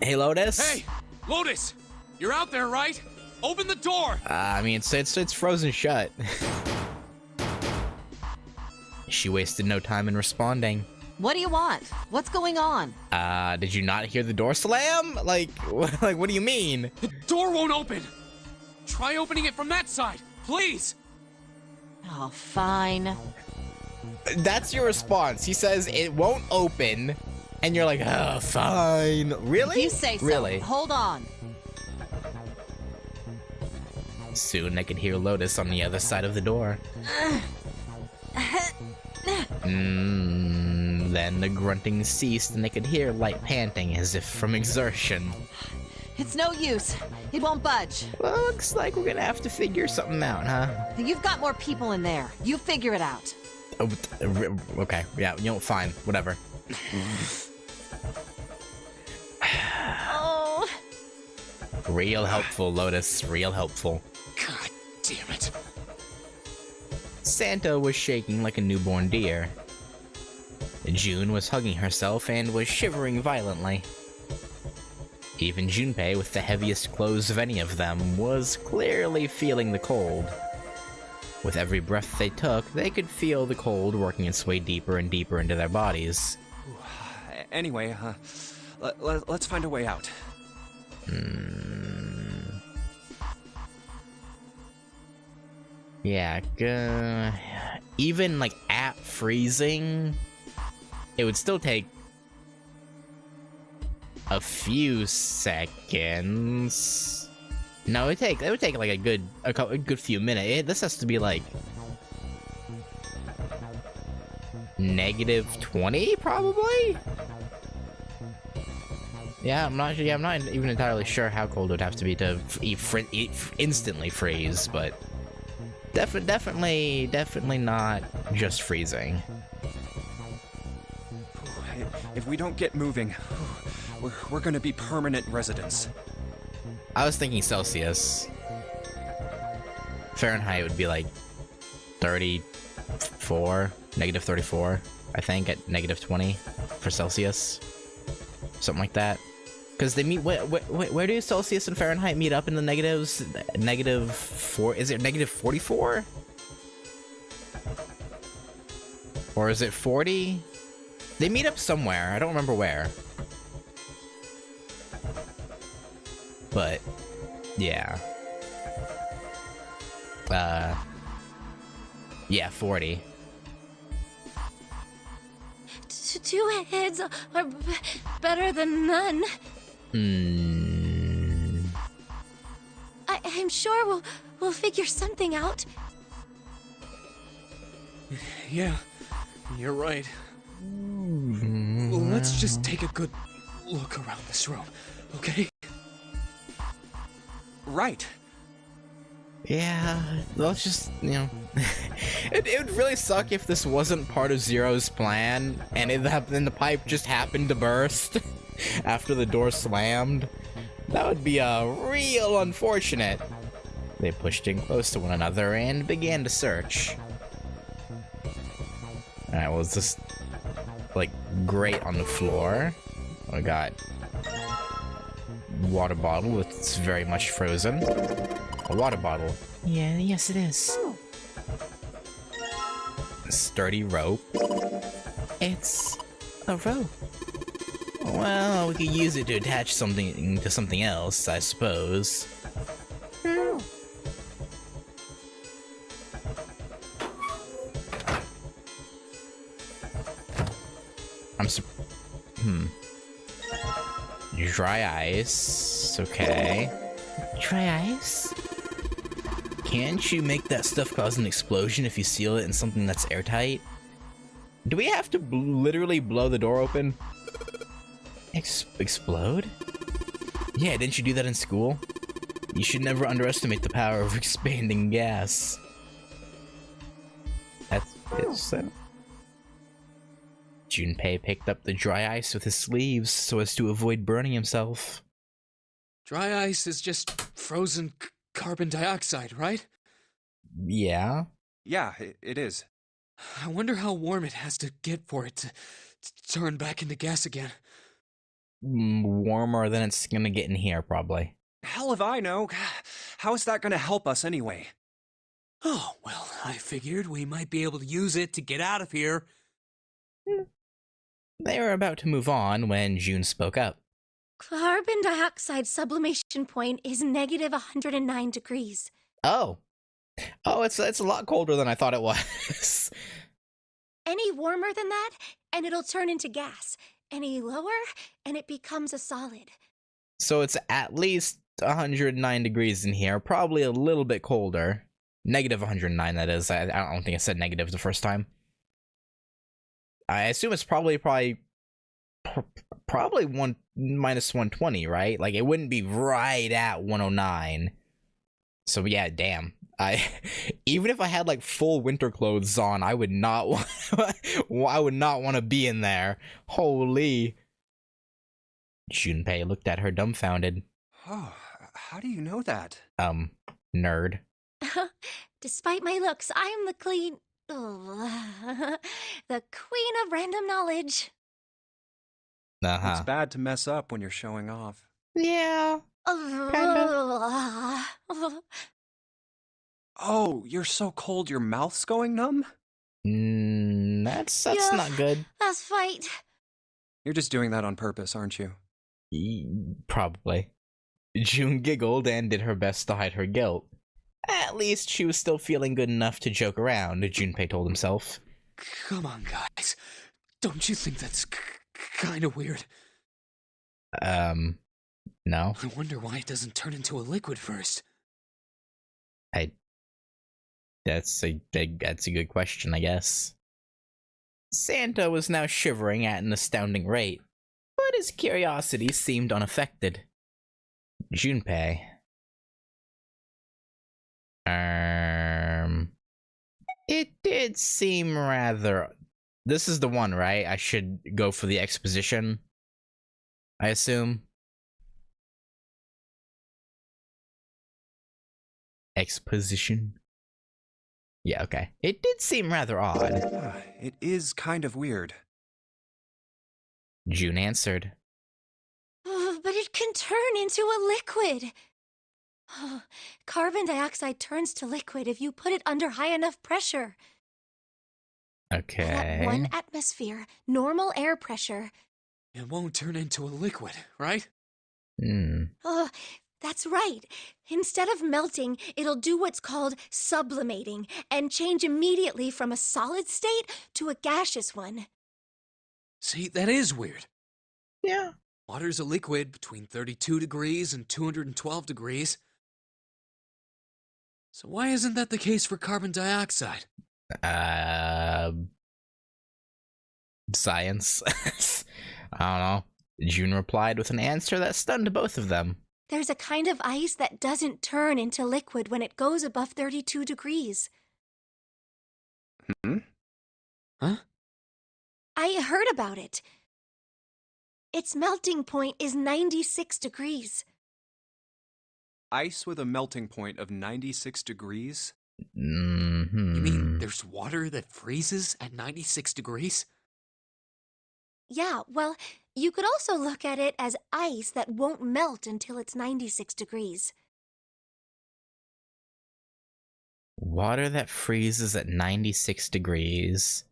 Hey, Lotus?
Hey! Lotus! You're out there, right? Open the door!
I mean, it's frozen shut. She wasted no time in responding.
What do you want? What's going on?
Did you not hear the door slam? Like what do you mean?
The door won't open! Try opening it from that side, please!
Oh, fine.
That's your response. He says it won't open, and you're like, oh, fine. Really?
If you say so.
Really?
Hold on.
Soon I could hear Lotus on the other side of the door. Then the grunting ceased and they could hear light panting as if from exertion.
It's no use. It won't budge.
Well, looks like we're gonna have to figure something out, huh?
You've got more people in there. You figure it out.
Oh, okay, yeah, you know, fine, whatever.
Oh.
Real helpful, Lotus, real helpful.
God damn it.
Santa was shaking like a newborn deer. June was hugging herself and was shivering violently. Even Junpei, with the heaviest clothes of any of them, was clearly feeling the cold. With every breath they took, they could feel the cold working its way deeper and deeper into their bodies.
Anyway, let's find a way out.
Yeah, even like at freezing, it would still take a few seconds. No, it would take like a good few minutes. This has to be like -20 probably. Yeah, I'm not even entirely sure how cold it would have to be to instantly freeze, but definitely not just freezing.
If we don't get moving, we're gonna be permanent residents.
I was thinking Celsius. Fahrenheit would be like 34, negative 34, I think, at negative 20 for Celsius. Something like that. Because they meet, where do Celsius and Fahrenheit meet up in the negatives? Negative 4, is it negative 44? Or is it 40? They meet up somewhere, I don't remember where. But, yeah. Yeah, 40.
Two heads are better than none. I'm sure we'll figure something out.
Yeah, you're right. Well, let's just take a good look around this room, okay?
Right.
Yeah, let's just, you know... it would really suck if this wasn't part of Zero's plan, and the pipe just happened to burst after the door slammed. That would be real unfortunate. They pushed in close to one another and began to search. Alright, well, it's just, like, grate on the floor. I got water bottle, it's very much frozen. A water bottle.
Yeah, yes it is.
A sturdy rope.
It's a rope.
Well, we could use it to attach something to something else, I suppose. Dry ice. Okay.
Dry ice?
Can't you make that stuff cause an explosion if you seal it in something that's airtight? Do we have to literally blow the door open? Explode? Yeah, didn't you do that in school? You should never underestimate the power of expanding gas. That's it. Junpei picked up the dry ice with his sleeves so as to avoid burning himself.
Dry ice is just frozen carbon dioxide, right?
Yeah.
Yeah, it is.
I wonder how warm it has to get for it to turn back into gas again.
Warmer than it's gonna get in here, probably.
Hell if I know. How is that gonna help us anyway?
Oh, well, I figured we might be able to use it to get out of here.
They were about to move on when June spoke up.
Carbon dioxide sublimation point is negative 109 degrees.
Oh. Oh, it's a lot colder than I thought it was.
Any warmer than that, and it'll turn into gas. Any lower, and it becomes a solid.
So it's at least 109 degrees in here, probably a little bit colder. Negative 109, that is. I don't think I said negative the first time. I assume it's probably one minus 120, right? Like, it wouldn't be right at 109. So yeah, damn. Even if I had like full winter clothes on, I would not want to be in there. Holy. Junpei looked at her dumbfounded.
Oh, how do you know that?
Nerd.
Despite my looks, I am the the queen of random knowledge.
It's bad to mess up when you're showing off.
Yeah.
Oh, you're so cold your mouth's going numb?
That's
Yeah.
not good.
Let's fight.
You're just doing that on purpose, aren't you?
Probably. June giggled and did her best to hide her guilt. At least she was still feeling good enough to joke around, Junpei told himself.
Come on, guys. Don't you think that's kind of weird?
No.
I wonder why it doesn't turn into a liquid first.
That's a good question, I guess. Santa was now shivering at an astounding rate, but his curiosity seemed unaffected. Junpei. It did seem rather... This is the one, right? I should go for the exposition, I assume. exposition. Yeah, okay. It did seem rather odd.
It is kind of weird.
June answered.
But it can turn into a liquid. Carbon dioxide turns to liquid if you put it under high enough pressure.
Okay.
At 1 atmosphere, normal air pressure.
It won't turn into a liquid, right?
That's right. Instead of melting, it'll do what's called sublimating and change immediately from a solid state to a gaseous one.
See, that is weird.
Yeah.
Water's a liquid between 32 degrees and 212 degrees. So why isn't that the case for carbon dioxide?
Science. I don't know. June replied with an answer that stunned both of them.
There's a kind of ice that doesn't turn into liquid when it goes above 32 degrees.
Huh?
I heard about it. Its melting point is 96 degrees.
Ice with a melting point of 96 degrees?
Mm-hmm.
You mean there's water that freezes at 96 degrees?
Yeah, well, you could also look at it as ice that won't melt until it's 96 degrees.
Water that freezes at 96 degrees.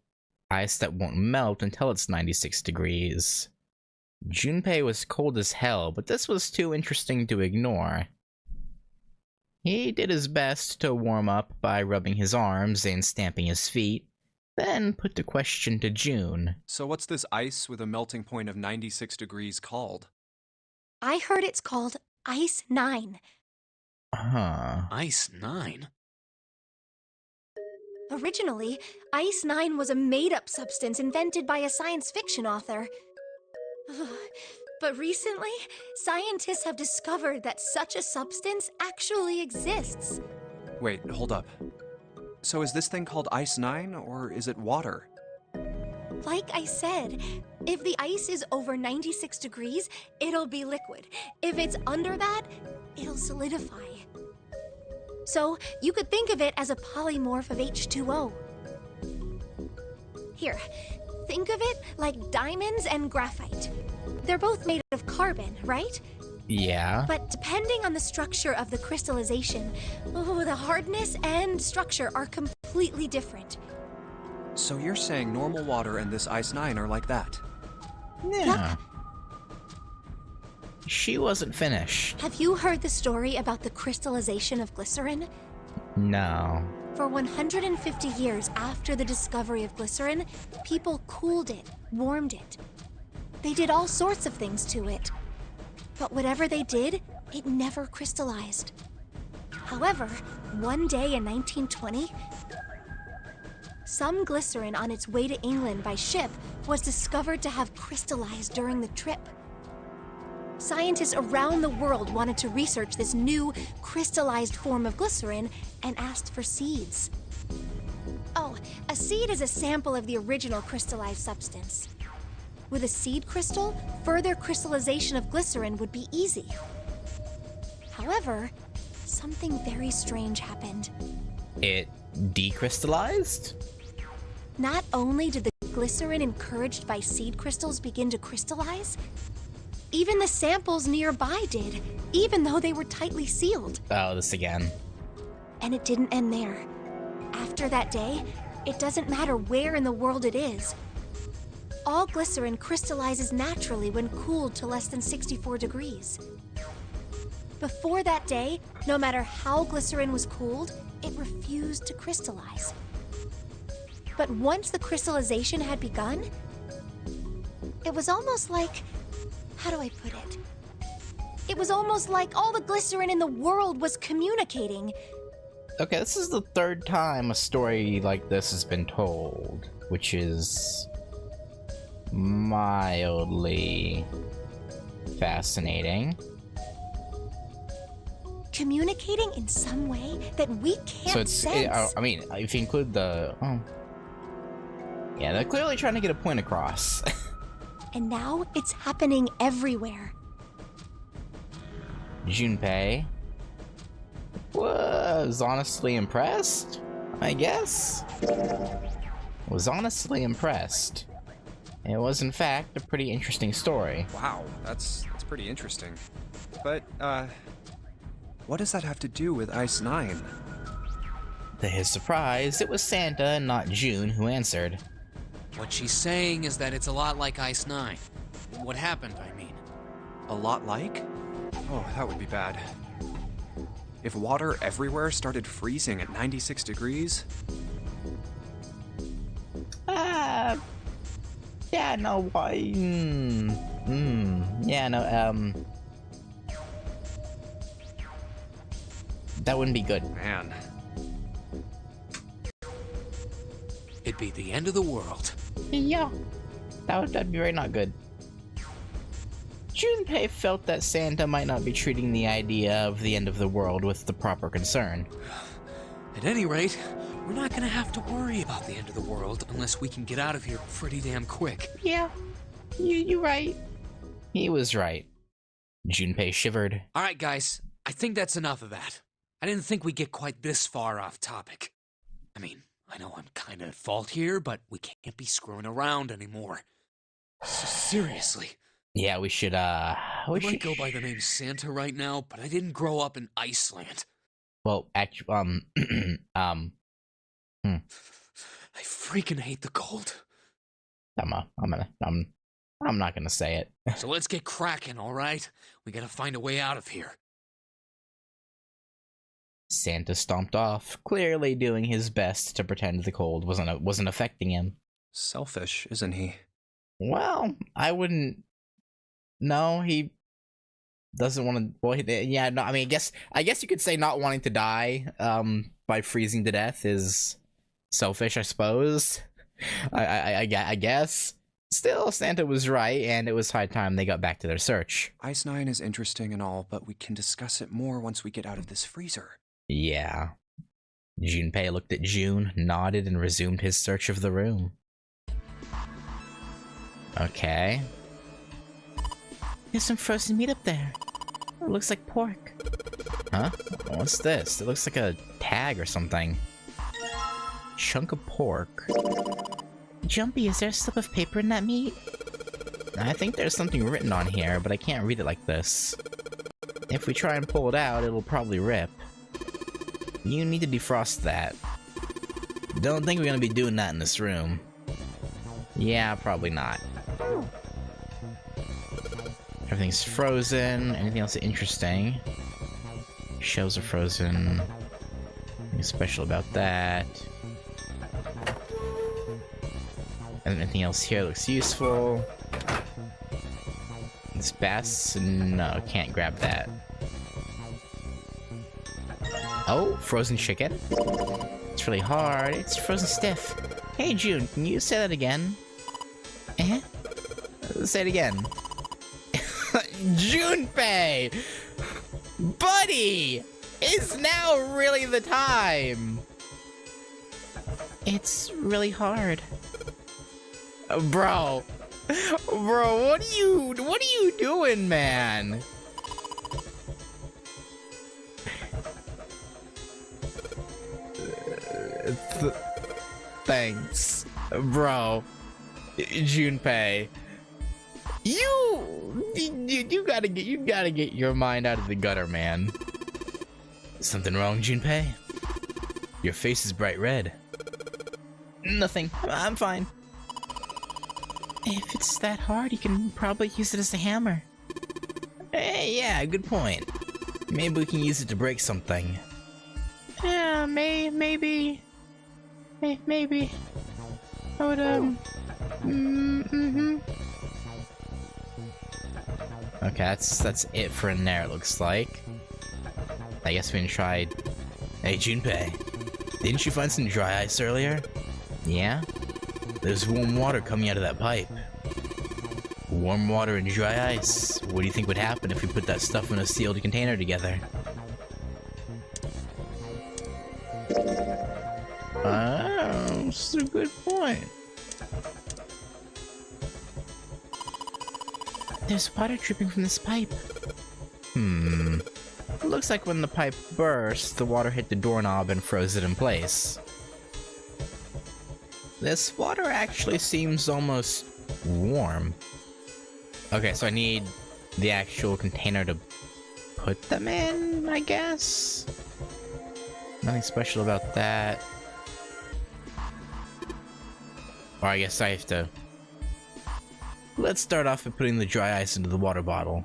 Ice that won't melt until it's 96 degrees. Junpei was cold as hell, but this was too interesting to ignore. He did his best to warm up by rubbing his arms and stamping his feet, then put the question to June.
So what's this ice with a melting point of 96 degrees called?
I heard it's called Ice 9.
Huh.
Ice 9?
Originally, Ice 9 was a made-up substance invented by a science fiction author. But recently, scientists have discovered that such a substance actually exists.
Wait, hold up. So is this thing called Ice 9, or is it water?
Like I said, if the ice is over 96 degrees, it'll be liquid. If it's under that, it'll solidify. So you could think of it as a polymorph of H2O. Here, think of it like diamonds and graphite. They're both made of carbon, right?
Yeah.
But depending on the structure of the crystallization, the hardness and structure are completely different.
So you're saying normal water and this Ice 9 are like that?
Yeah. She wasn't finished.
Have you heard the story about the crystallization of glycerin?
No.
For 150 years after the discovery of glycerin, people cooled it, warmed it. They did all sorts of things to it. But whatever they did, it never crystallized. However, one day in 1920, some glycerin on its way to England by ship was discovered to have crystallized during the trip. Scientists around the world wanted to research this new crystallized form of glycerin and asked for seeds. Oh, a seed is a sample of the original crystallized substance. With a seed crystal, further crystallization of glycerin would be easy. However, something very strange happened.
It decrystallized?
Not only did the glycerin encouraged by seed crystals begin to crystallize, even the samples nearby did, even though they were tightly sealed.
Oh, this again.
And it didn't end there. After that day, it doesn't matter where in the world it is. All glycerin crystallizes naturally when cooled to less than 64 degrees. Before that day, no matter how glycerin was cooled, it refused to crystallize. But once the crystallization had begun, it was almost like, how do I put it? It was almost like all the glycerin in the world was communicating.
Okay, this is the third time a story like this has been told, which is mildly fascinating.
Communicating in some way that we can't
So it's,
sense.
I mean, if you include the, yeah, they're clearly trying to get a point across.
And now it's happening everywhere.
Junpei. Whoa, was honestly impressed, I guess. Was honestly impressed. It was, in fact, a pretty interesting story.
Wow, that's pretty interesting. But, what does that have to do with Ice 9?
To his surprise, it was Santa and not June who answered.
What she's saying is that it's a lot like Ice 9. What happened, I mean.
A lot like? Oh, that would be bad. If water everywhere started freezing at 96 degrees?
Yeah, no, why? Yeah, no, that wouldn't be good.
Man.
It'd be the end of the world.
Yeah, that'd be very not good. Junpei felt that Santa might not be treating the idea of the end of the world with the proper concern.
At any rate, we're not gonna have to worry about the end of the world unless we can get out of here pretty damn quick.
Yeah, you're right. He was right. Junpei shivered.
Alright guys, I think that's enough of that. I didn't think we'd get quite this far off topic. I mean, I know I'm kinda at fault here, but we can't be screwing around anymore. Seriously.
Yeah, we should,
I might go by the name Santa right now, but I didn't grow up in Iceland.
Well, actually,
I freaking hate the cold.
I'm not gonna say it.
So let's get cracking, alright? We gotta find a way out of here.
Santa stomped off, clearly doing his best to pretend the cold wasn't affecting him.
Selfish, isn't he?
Well, I wouldn't. No, he doesn't want to. Well, yeah, no. I mean, I guess you could say not wanting to die, by freezing to death is selfish, I suppose. I guess. Still, Santa was right, and it was high time they got back to their search.
Ice 9 is interesting and all, but we can discuss it more once we get out of this freezer.
Yeah. Junpei looked at June, nodded, and resumed his search of the room. Okay.
There's some frozen meat up there. It looks like pork.
Huh? What's this? It looks like a tag or something. Chunk of pork.
Jumpy, is there a slip of paper in that meat?
I think there's something written on here, but I can't read it like this. If we try and pull it out, it'll probably rip. You need to defrost that. Don't think we're gonna be doing that in this room. Yeah, probably not. Everything's frozen. Anything else interesting? Shelves are frozen. Nothing special about that. Anything else here looks useful? This bass? No, can't grab that. Oh, frozen chicken? It's really hard. It's frozen stiff. Hey, June, can you say that again?
Eh?
Say it again. Junpei! Buddy! Is now really the time?
It's really hard.
Bro, what are you doing, man? Thanks, bro. Junpei, you gotta get your mind out of the gutter, man. Something wrong, Junpei? Your face is bright red. Nothing. I'm fine.
If it's that hard, you can probably use it as a hammer.
Hey, yeah, good point. Maybe we can use it to break something.
Yeah, maybe. Maybe. I would,
Okay, that's it for in there, it looks like. I guess we can try... Hey, Junpei, didn't you find some dry ice earlier? Yeah? There's warm water coming out of that pipe. Warm water and dry ice. What do you think would happen if we put that stuff in a sealed container together? That's a good point.
There's water dripping from this pipe.
Look looks like when the pipe burst, the water hit the doorknob and froze it in place. This water actually seems almost warm. Okay, so I need the actual container to put them in, I guess? Nothing special about that. Or I guess I have to... Let's start off by putting the dry ice into the water bottle.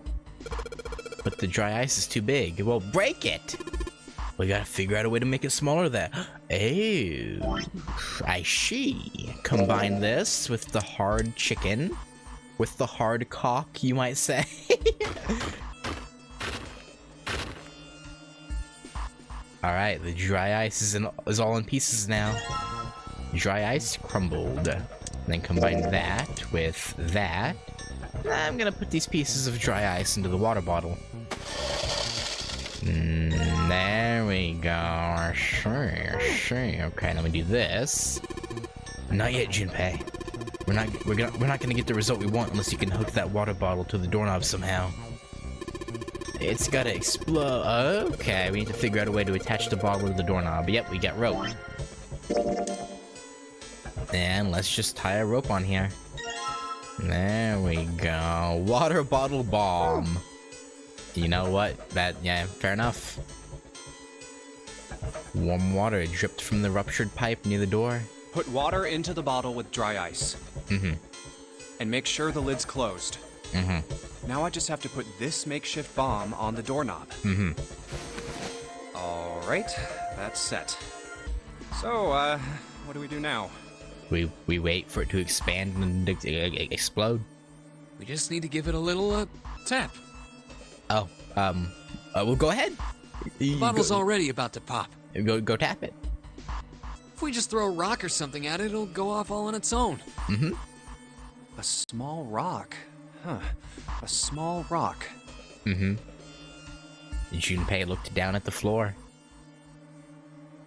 But the dry ice is too big. Well, break it! We gotta figure out a way to make it smaller there. Oh, I see. Combine this with the hard chicken. With the hard cock, you might say. Alright, the dry ice is all in pieces now. Dry ice crumbled. Then combine that with that. I'm gonna put these pieces of dry ice into the water bottle. There we go. Sure. Okay, let me do this. Not yet, Junpei. We're not gonna get the result we want unless you can hook that water bottle to the doorknob somehow. It's gotta explode. Okay, we need to figure out a way to attach the bottle to the doorknob. Yep, we got rope. And let's just tie a rope on here. There we go. Water bottle bomb. You know what? Yeah, fair enough. Warm water dripped from the ruptured pipe near the door.
Put water into the bottle with dry ice.
Mm-hmm.
And make sure the lid's closed.
Mm-hmm.
Now I just have to put this makeshift bomb on the doorknob.
Mm-hmm.
Alright, that's set. So, what do we do now?
We wait for it to expand and explode.
We just need to give it a little, tap.
Oh, well, go ahead.
The bottle's already about to pop.
Go tap it.
If we just throw a rock or something at it, it'll go off all on its own.
Mm-hmm.
A small rock. Huh. A small rock.
Mm-hmm. Junpei looked down at the floor.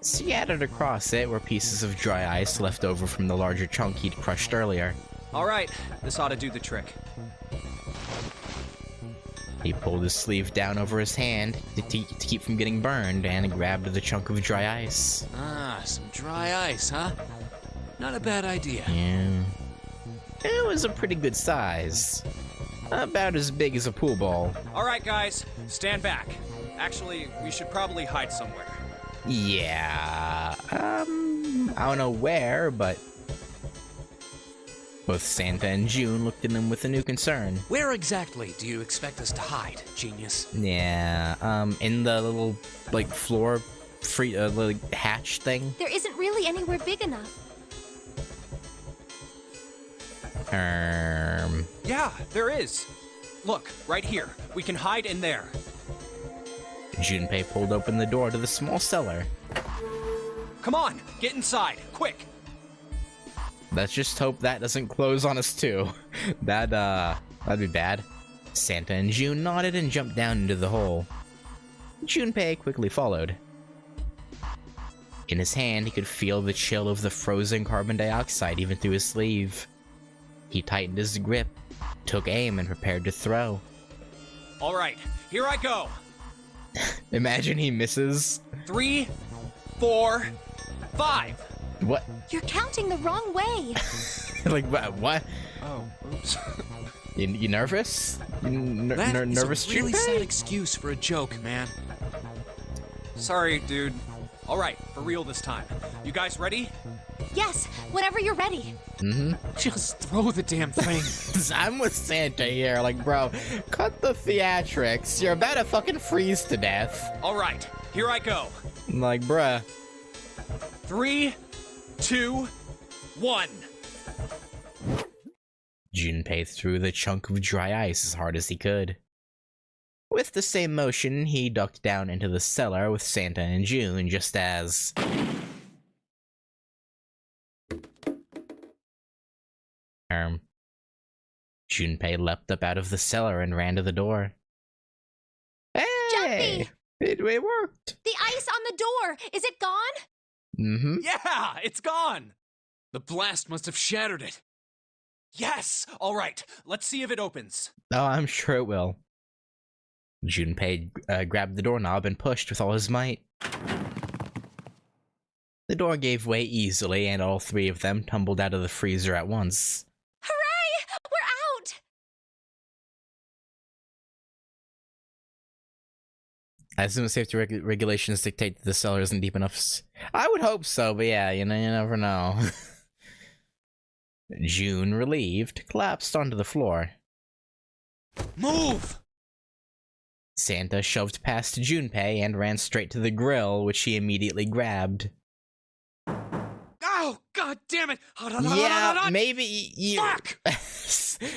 Scattered across it were pieces of dry ice left over from the larger chunk he'd crushed earlier.
Alright, this ought to do the trick.
He pulled his sleeve down over his hand to keep from getting burned and grabbed the chunk of dry ice.
Ah, some dry ice, huh? Not a bad idea.
Yeah. It was a pretty good size. About as big as a pool ball.
Alright, guys, stand back. Actually, we should probably hide somewhere.
Yeah. I don't know where, but both Santa and June looked at him with a new concern.
Where exactly do you expect us to hide, genius?
Yeah, in the little, like, floor little hatch thing.
There isn't really anywhere big enough.
Yeah, there is. Look, right here. We can hide in there.
Junpei pulled open the door to the small cellar.
Come on, get inside, quick.
Let's just hope that doesn't close on us too. That'd be bad. Santa and June nodded and jumped down into the hole. Junpei quickly followed. In his hand, he could feel the chill of the frozen carbon dioxide even through his sleeve. He tightened his grip, took aim, and prepared to throw.
All right, here I go.
Imagine he misses.
3, 4, 5.
What?
You're counting the wrong way.
Like, what?
Oh, oops.
You nervous?
That is
Nervous,
a really
Junpei?
sad excuse for a joke, man.
Sorry, dude. All right, for real this time. You guys ready?
Yes, whenever you're ready.
Mm-hmm.
Just throw the damn thing.
I'm with Santa here, like, bro, cut the theatrics. You're about to fucking freeze to death.
All right, here I go.
I'm like, bruh.
3, 2, 1.
Junpei threw the chunk of dry ice as hard as he could. With the same motion, he ducked down into the cellar with Santa and June just as... Junpei leapt up out of the cellar and ran to the door. Hey!
Jumpy!
It worked!
The ice on the door, is it gone?
Mm-hmm.
Yeah, it's gone.
The blast must have shattered it.
Yes. All right, let's see if it opens.
Oh, I'm sure it will. Junpei grabbed the doorknob and pushed with all his might. The door gave way easily, and all three of them tumbled out of the freezer at once.
Hooray! We're out!
I assume safety regulations dictate that the cellar isn't deep enough. I would hope so, but yeah, you never know. June, relieved, collapsed onto the floor.
Move!
Santa shoved past Junpei and ran straight to the grill, which he immediately grabbed.
Oh, god damn it!
Yeah, maybe you...
Fuck!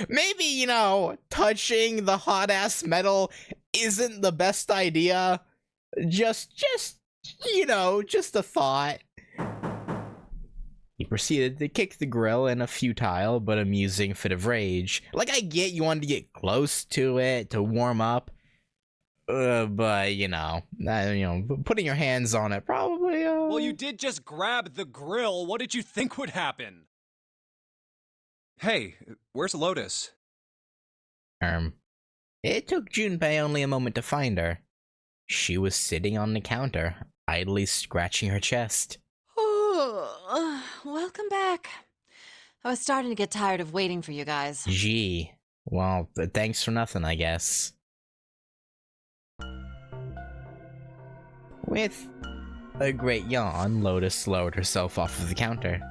Maybe, touching the hot-ass metal isn't the best idea. Just a thought. He proceeded to kick the grill in a futile but amusing fit of rage. Like, I get you wanted to get close to it to warm up, but putting your hands on it probably.
Well, you did just grab the grill. What did you think would happen? Hey, where's Lotus?
It took Junpei only a moment to find her. She was sitting on the counter, idly scratching her chest.
Welcome back. I was starting to get tired of waiting for you guys.
Gee. Well, thanks for nothing, I guess. With a great yawn, Lotus lowered herself off of the counter.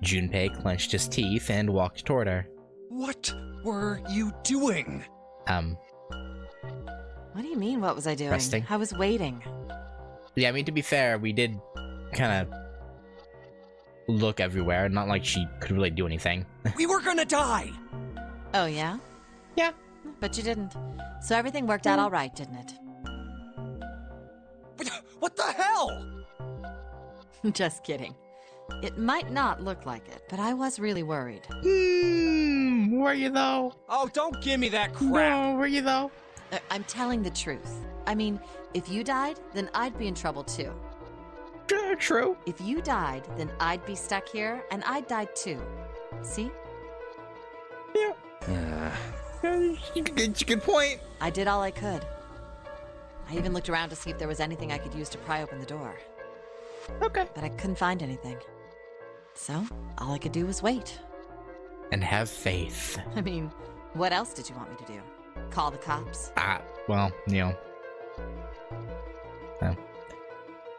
Junpei clenched his teeth and walked toward her.
What were you doing?
What do you mean, what was I doing?
Resting.
I was waiting.
Yeah, I mean, to be fair, we did kind of look everywhere. Not like she could really do anything.
We were gonna die!
Oh, yeah?
Yeah.
But you didn't. So everything worked out all right, didn't it?
What the hell?
Just kidding. It might not look like it, but I was really worried.
Were you though?
Oh, don't give me that crap!
No, were you though?
I'm telling the truth. I mean, if you died, then I'd be in trouble too.
True.
If you died, then I'd be stuck here, and I'd die too. See?
Yeah. Good point.
I did all I could. I even looked around to see if there was anything I could use to pry open the door.
Okay.
But I couldn't find anything. So, all I could do was wait.
And have faith.
I mean, what else did you want me to do? Call the cops?
Well,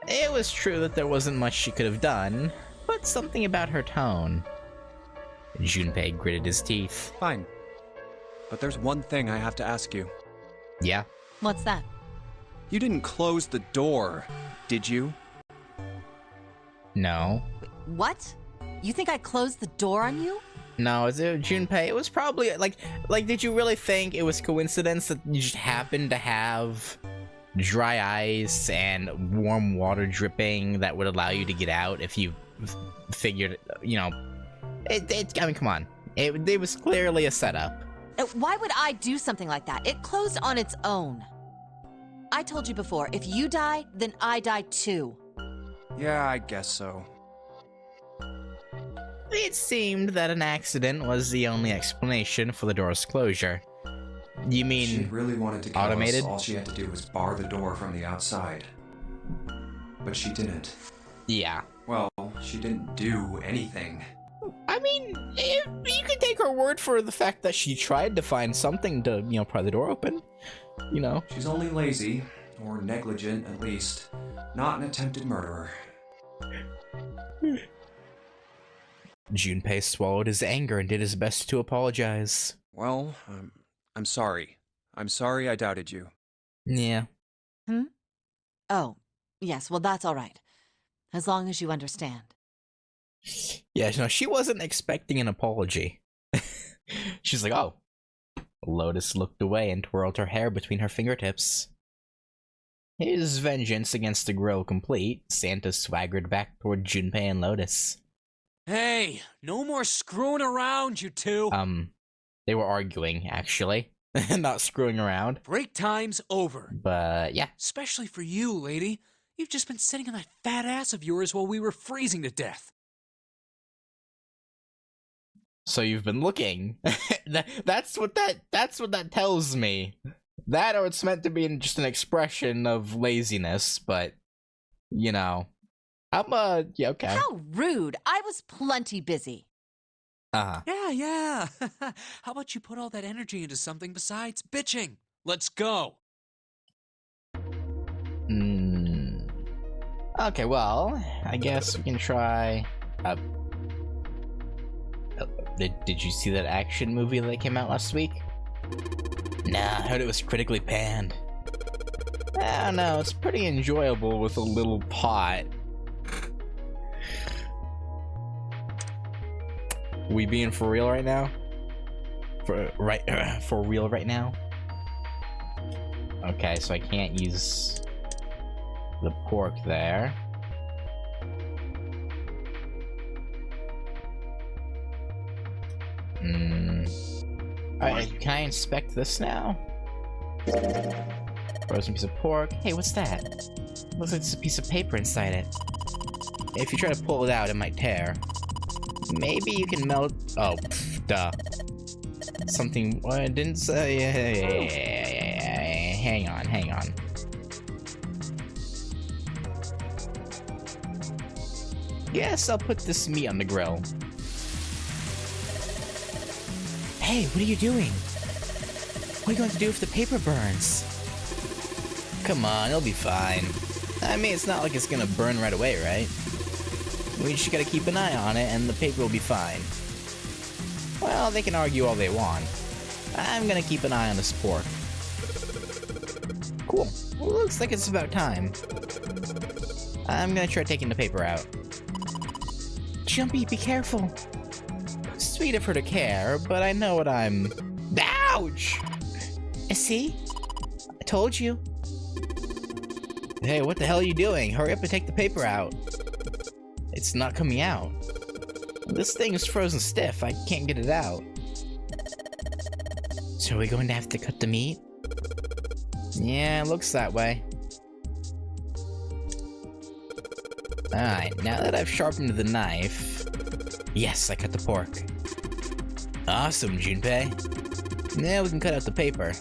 it was true that there wasn't much she could have done, but something about her tone. Junpei gritted his teeth.
Fine. But there's one thing I have to ask you.
Yeah?
What's that?
You didn't close the door, did you?
No.
What? You think I closed the door on you?
No, Junpei, it was probably, like, did you really think it was coincidence that you just happened to have dry ice and warm water dripping that would allow you to get out if you figured, I mean, come on. It was clearly a setup.
Why would I do something like that? It closed on its own. I told you before, if you die, then I die too.
Yeah, I guess so.
It seemed that an accident was the only explanation for the door's closure. You
She
mean
really wanted to kill
automated?
us. All she had to do was bar the door from the outside. But she didn't.
Yeah.
Well, she didn't do anything.
I mean, you can take her word for the fact that she tried to find something to, pry the door open.
She's only lazy, or negligent at least, not an attempted murderer.
Junpei swallowed his anger and did his best to apologize.
Well, I'm sorry. I'm sorry I doubted you.
Yeah.
Oh, yes, well, that's all right. As long as you understand.
Yeah, no, she wasn't expecting an apology. She's like, oh. Lotus looked away and twirled her hair between her fingertips. His vengeance against the grill complete, Santa swaggered back toward Junpei and Lotus.
Hey, no more screwing around, you two.
They were arguing, actually. Not screwing around.
Break time's over.
But, yeah.
Especially for you, lady. You've just been sitting on that fat ass of yours while we were freezing to death.
So you've been looking. That's what that tells me. That or it's meant to be just an expression of laziness, but, you know. Yeah, okay.
How rude. I was plenty busy.
Uh-huh.
Yeah. How about you put all that energy into something besides bitching? Let's go.
Okay, well, I guess we can try... Did you see that action movie that came out last week? Nah, I heard it was critically panned. I don't know, it's pretty enjoyable with a little pot. We being for real right now? For real right now? Okay, so I can't use the pork there. Alright, can I inspect this now? Frozen piece of pork. Hey, what's that? Looks like there's a piece of paper inside it. If you try to pull it out, it might tear. Maybe you can melt... Oh, duh. Something... I didn't say... Hang on. Yes, I'll put this meat on the grill. Hey, what are you doing? What are you going to do if the paper burns? Come on, it'll be fine. I mean, it's not like it's gonna burn right away, right? We just gotta keep an eye on it and the paper will be fine. Well, they can argue all they want. I'm gonna keep an eye on this pork. Cool. Well, looks like it's about time. I'm gonna try taking the paper out. Jumpy, be careful. Sweet of her to care, but I know what I'm... Ouch! See? I told you. Hey, what the hell are you doing? Hurry up and take the paper out. It's not coming out. This thing is frozen stiff. I can't get it out. So are we going to have to cut the meat? Yeah, it looks that way. Alright, now that I've sharpened the knife... Yes, I cut the pork. Awesome, Junpei. Now we can cut out the paper.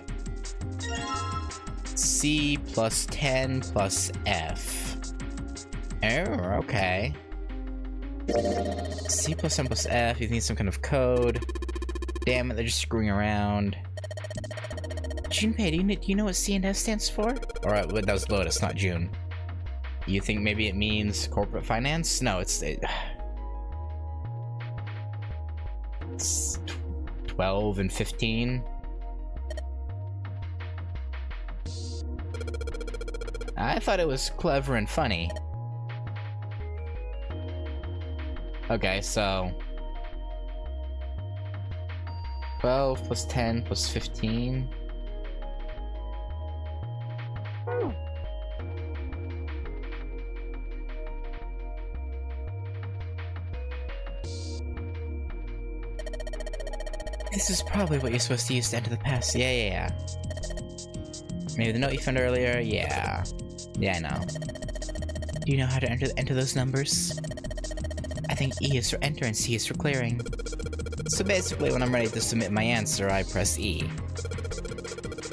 C plus 10 plus F. Oh, okay. C plus 10 plus F, you need some kind of code. Damn it, they're just screwing around. Junpei, do you know what C and F stands for? Alright, that was Lotus, not June. You think maybe it means corporate finance? No, it's 12 and 15. I thought it was clever and funny. Okay, so 12 plus 10 plus 15. This is probably what you're supposed to use to enter the pass. Yeah. Maybe the note you found earlier? Yeah, I know. Do you know how to enter those numbers? I think E is for enter and C is for clearing. So basically, when I'm ready to submit my answer, I press E.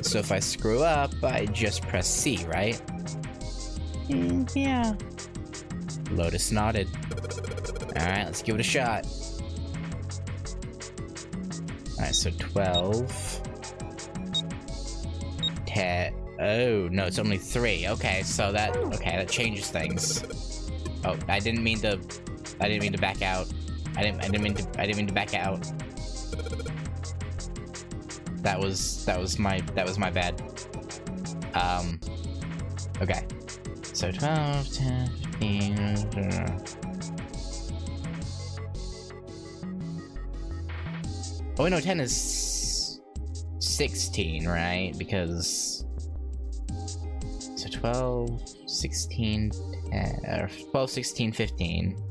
So if I screw up, I just press C, right? Yeah. Lotus nodded. Alright, let's give it a shot. Alright, so 12... 10... Oh, no, it's only 3. Okay, so that changes things. Oh, I didn't mean to back out. I didn't mean to back out. That was my bad. Okay. So 12, 10, 15... Oh, no, 10 is 16, right? Because... So 12, 16, 10, 12, 16, 15.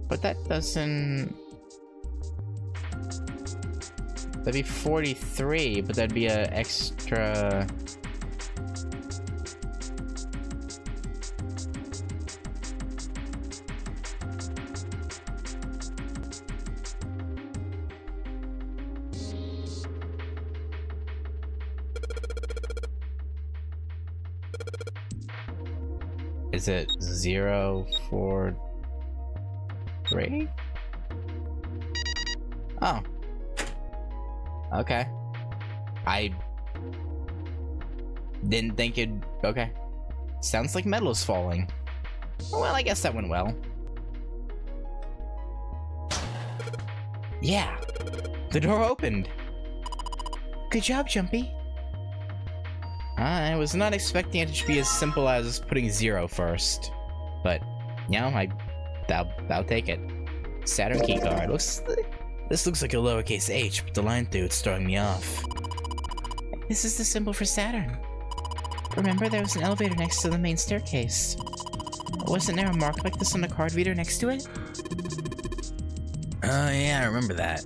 But that doesn't... That'd be 43, but that'd be a extra... Is it 0, 4, 3? Oh. Okay. I didn't think it'd... Okay. Sounds like metal is falling. Well, I guess that went well. Yeah. The door opened.
Good job, Jumpy.
I was not expecting it to be as simple as putting 0 first. But, you know, I'll take it. Saturn keycard. This looks like a lowercase h, but the line through it's throwing me off.
This is the symbol for Saturn. Remember, there was an elevator next to the main staircase. Wasn't there a mark like this on the card reader next to it?
Oh yeah, I remember that.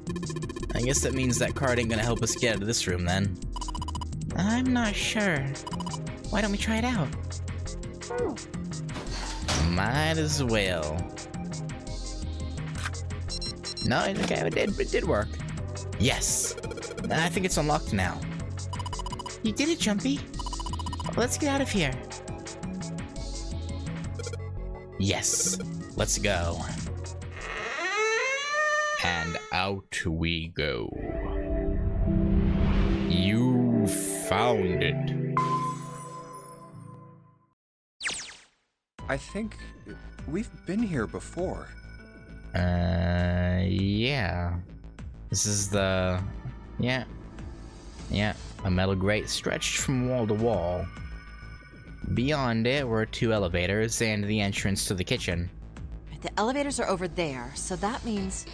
I guess that means that card ain't gonna help us get out of this room then.
I'm not sure. Why don't we try it out?
Might as well. No, okay, it did work. Yes! I think it's unlocked now.
You did it, Jumpy. Let's get out of here.
Yes. Let's go. And out we go. You found it.
I think we've been here before.
Yeah. This is the... Yeah. A metal grate stretched from wall to wall. Beyond it were 2 elevators and the entrance to the kitchen.
The elevators are over there, so that means...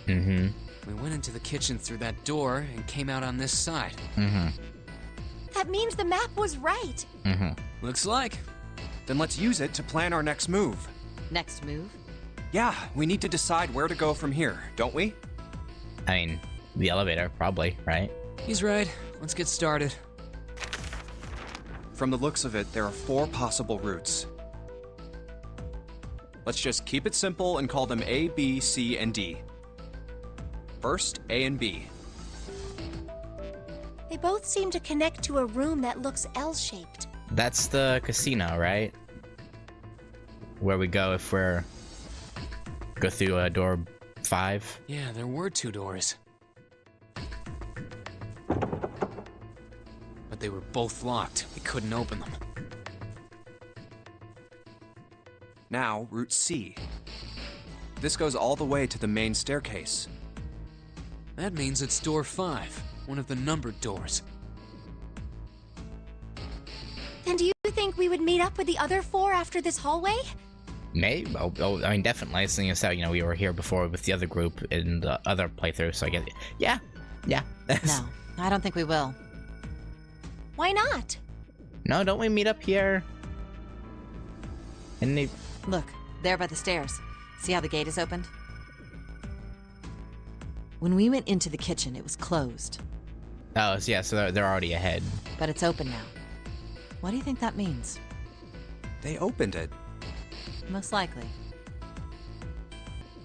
Mm-hmm.
We went into the kitchen through that door and came out on this side.
Mm-hmm.
That means the map was right.
Mm-hmm.
Looks like.
Then let's use it to plan our next move.
Next move?
Yeah, we need to decide where to go from here, don't we?
I mean, the elevator, probably, right?
He's right. Let's get started.
From the looks of it, there are 4 possible routes. Let's just keep it simple and call them A, B, C, and D. First, A and B.
They both seem to connect to a room that looks L-shaped.
That's the casino, right? Where we go if we're... Go through door 5?
Yeah, there were 2 doors. But they were both locked. We couldn't open them.
Now, Route C. This goes all the way to the main staircase.
That means it's door 5, one of the numbered doors.
And do you think we would meet up with the other 4 after this hallway?
Maybe. Oh, I mean, definitely. Seeing as how, you know, we were here before with the other group in the other playthrough, so I guess... Yeah.
No, I don't think we will.
Why not?
No, don't we meet up here? And they...
Look, there by the stairs. See how the gate is opened? When we went into the kitchen, it was closed.
Oh, so yeah, so they're already ahead.
But it's open now. What do you think that means?
They opened it.
Most likely.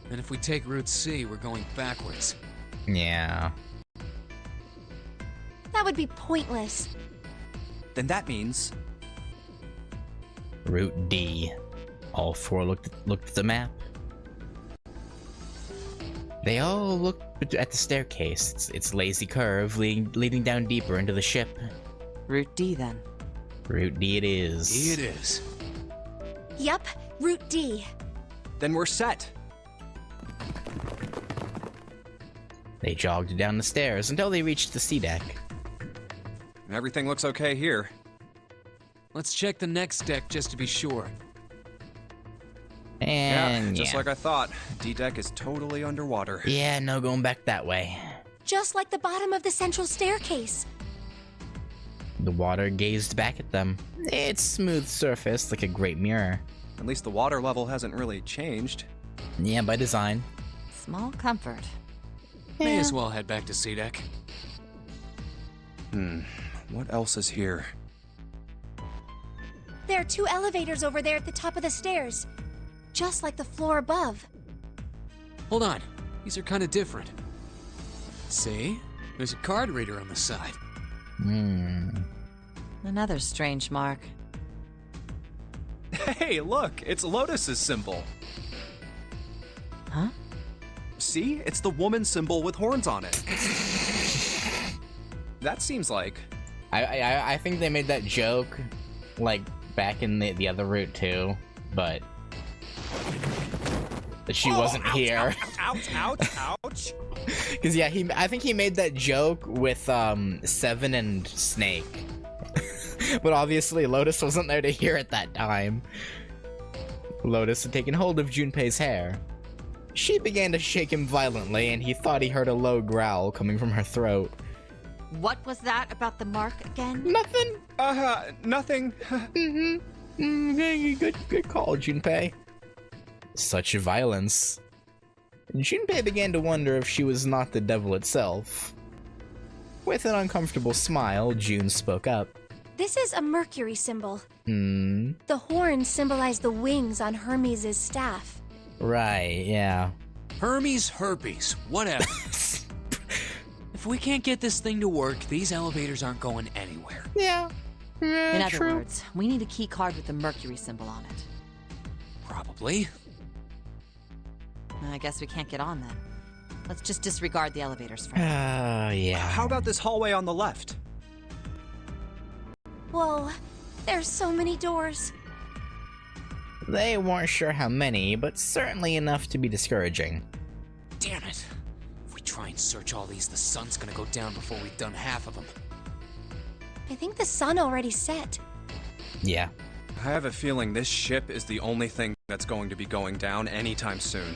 And if we take Route C, we're going backwards.
Yeah.
That would be pointless.
Then that means...
Route D. All 4 looked at the map. They all looked at the staircase. Its lazy curve leading down deeper into the ship.
Route D, then.
Route D it is.
D it is.
Yup, Route D.
Then we're set.
They jogged down the stairs until they reached the C deck.
Everything looks okay here.
Let's check the next deck just to be sure.
And
just like I thought. D-deck is totally underwater.
Yeah, no going back that way.
Just like the bottom of the central staircase.
The water gazed back at them. Its smooth surface like a great mirror.
At least the water level hasn't really changed.
Yeah, by design.
Small comfort.
May as well head back to C deck.
What else is here?
There are 2 elevators over there at the top of the stairs. Just like the floor above.
Hold on. These are kind of different. See? There's a card reader on the side.
Another strange mark.
Hey, look, it's Lotus's symbol.
Huh?
See? It's the woman symbol with horns on it. That seems like...
I think they made that joke, like, back in the other route too, but... that she wasn't
ouch,
here.
Ouch, ouch, ouch, ouch.
Because, yeah, I think he made that joke with, Seven and Snake. But obviously, Lotus wasn't there to hear at that time. Lotus had taken hold of Junpei's hair. She began to shake him violently, and he thought he heard a low growl coming from her throat.
What was that about the mark again?
Nothing.
Nothing.
Good call, Junpei. Such violence. Junpei began to wonder if she was not the devil itself. With an uncomfortable smile, June spoke up.
This is a Mercury symbol.
Hmm.
The horns symbolize the wings on Hermes' staff.
Right, yeah.
Hermes herpes, whatever. If we can't get this thing to work, these elevators aren't going anywhere.
Yeah.
In other
True.
words, we need a key card with the Mercury symbol on it.
Probably.
I guess we can't get on then. Let's just disregard the elevators for now.
Yeah.
How about this hallway on the left?
Whoa, there's so many doors.
They weren't sure how many, but certainly enough to be discouraging.
Damn it. If we try and search all these, the sun's gonna go down before we've done half of them.
I think the sun already set.
Yeah.
I have a feeling this ship is the only thing that's going to be going down anytime soon.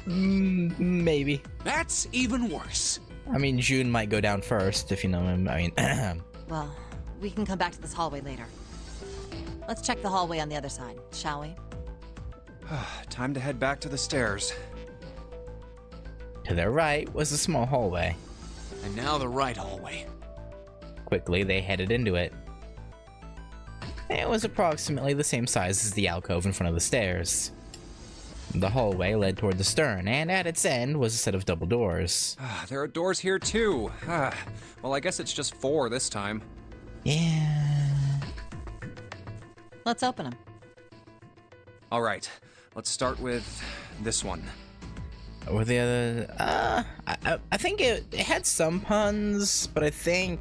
Maybe.
That's even worse.
I mean, June might go down first, if you know him. I mean,
Well, we can come back to this hallway later. Let's check the hallway on the other side, shall we?
Time to head back to the stairs.
to their right was a small hallway.
And now the right hallway.
Quickly, they headed into it. It was approximately the same size as the alcove in front of the stairs. The hallway led toward the stern, and at its end was a set of double doors.
There are doors here too. Well, I guess it's just 4 this time.
Yeah.
Let's open them.
All right, let's start with this one.
Or the other... I think it had some puns, but I think...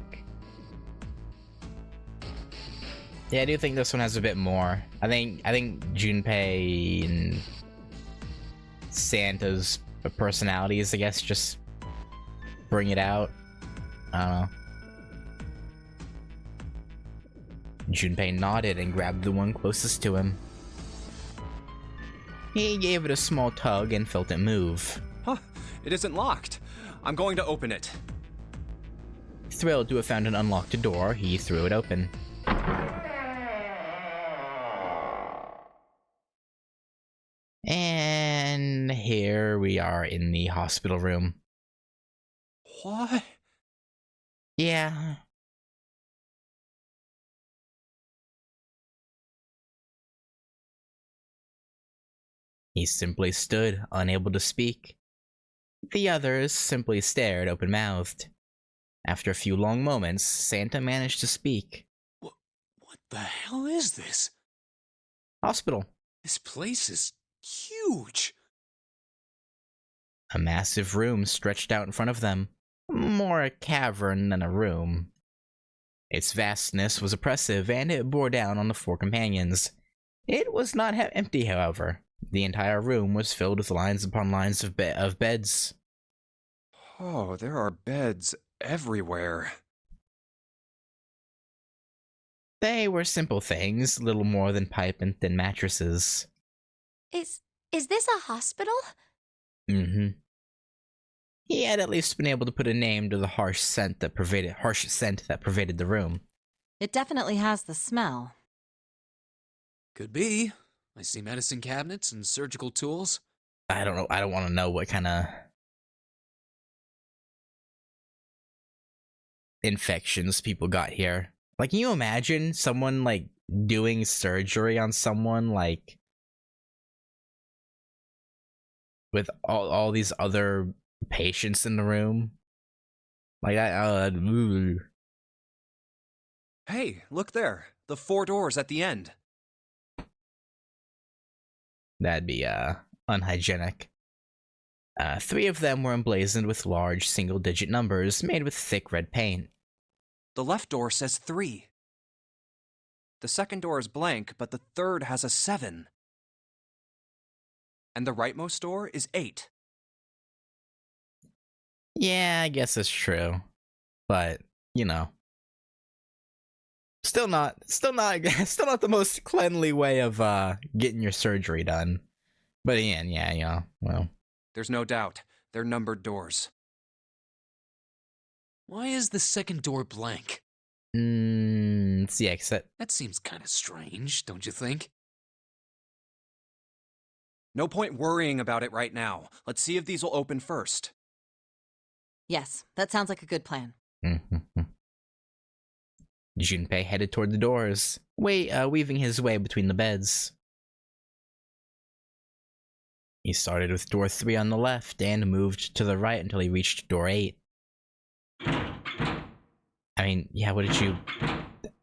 Yeah, I do think this one has a bit more. I think Junpei and Santa's personalities, I guess, just bring it out. I don't know. Junpei nodded and grabbed the one closest to him. He gave it a small tug and felt it move.
Huh, it isn't locked. I'm going to open it.
Thrilled to have found an unlocked door, he threw it open. And here we are in the hospital room.
What?
Yeah. He simply stood, unable to speak. The others simply stared open-mouthed. After a few long moments, Santa managed to speak.
What the hell is this?
Hospital.
This place is huge.
A massive room stretched out in front of them, more a cavern than a room. Its vastness was oppressive, and it bore down on the 4 companions. It was not empty, however. The entire room was filled with lines upon lines of beds.
Oh, there are beds everywhere.
They were simple things, little more than pipe and thin mattresses.
Is this a hospital?
Mm-hmm. He had at least been able to put a name to the harsh scent that pervaded the room.
It definitely has the smell.
Could be. I see medicine cabinets and surgical tools.
I don't know. I don't want to know what kind of infections people got here. Like, can you imagine someone, like, doing surgery on someone, like, with all these other patients in the room? Like,
Hey, look there. The 4 doors at the end.
That'd be, unhygienic. 3 of them were emblazoned with large single-digit numbers made with thick red paint.
The left door says 3. The second door is blank, but the third has a 7. And the rightmost door is 8.
Yeah, I guess it's true. But, you know. Still not the most cleanly way of, getting your surgery done. But yeah, well.
There's no doubt. They're numbered doors.
Why is the second door blank?
It's the exit.
That seems kind of strange, don't you think?
No point worrying about it right now. Let's see if these will open first.
Yes, that sounds like a good plan.
Junpei headed toward the doors, weaving his way between the beds. He started with door 3 on the left and moved to the right until he reached door 8. I mean, yeah, what did you...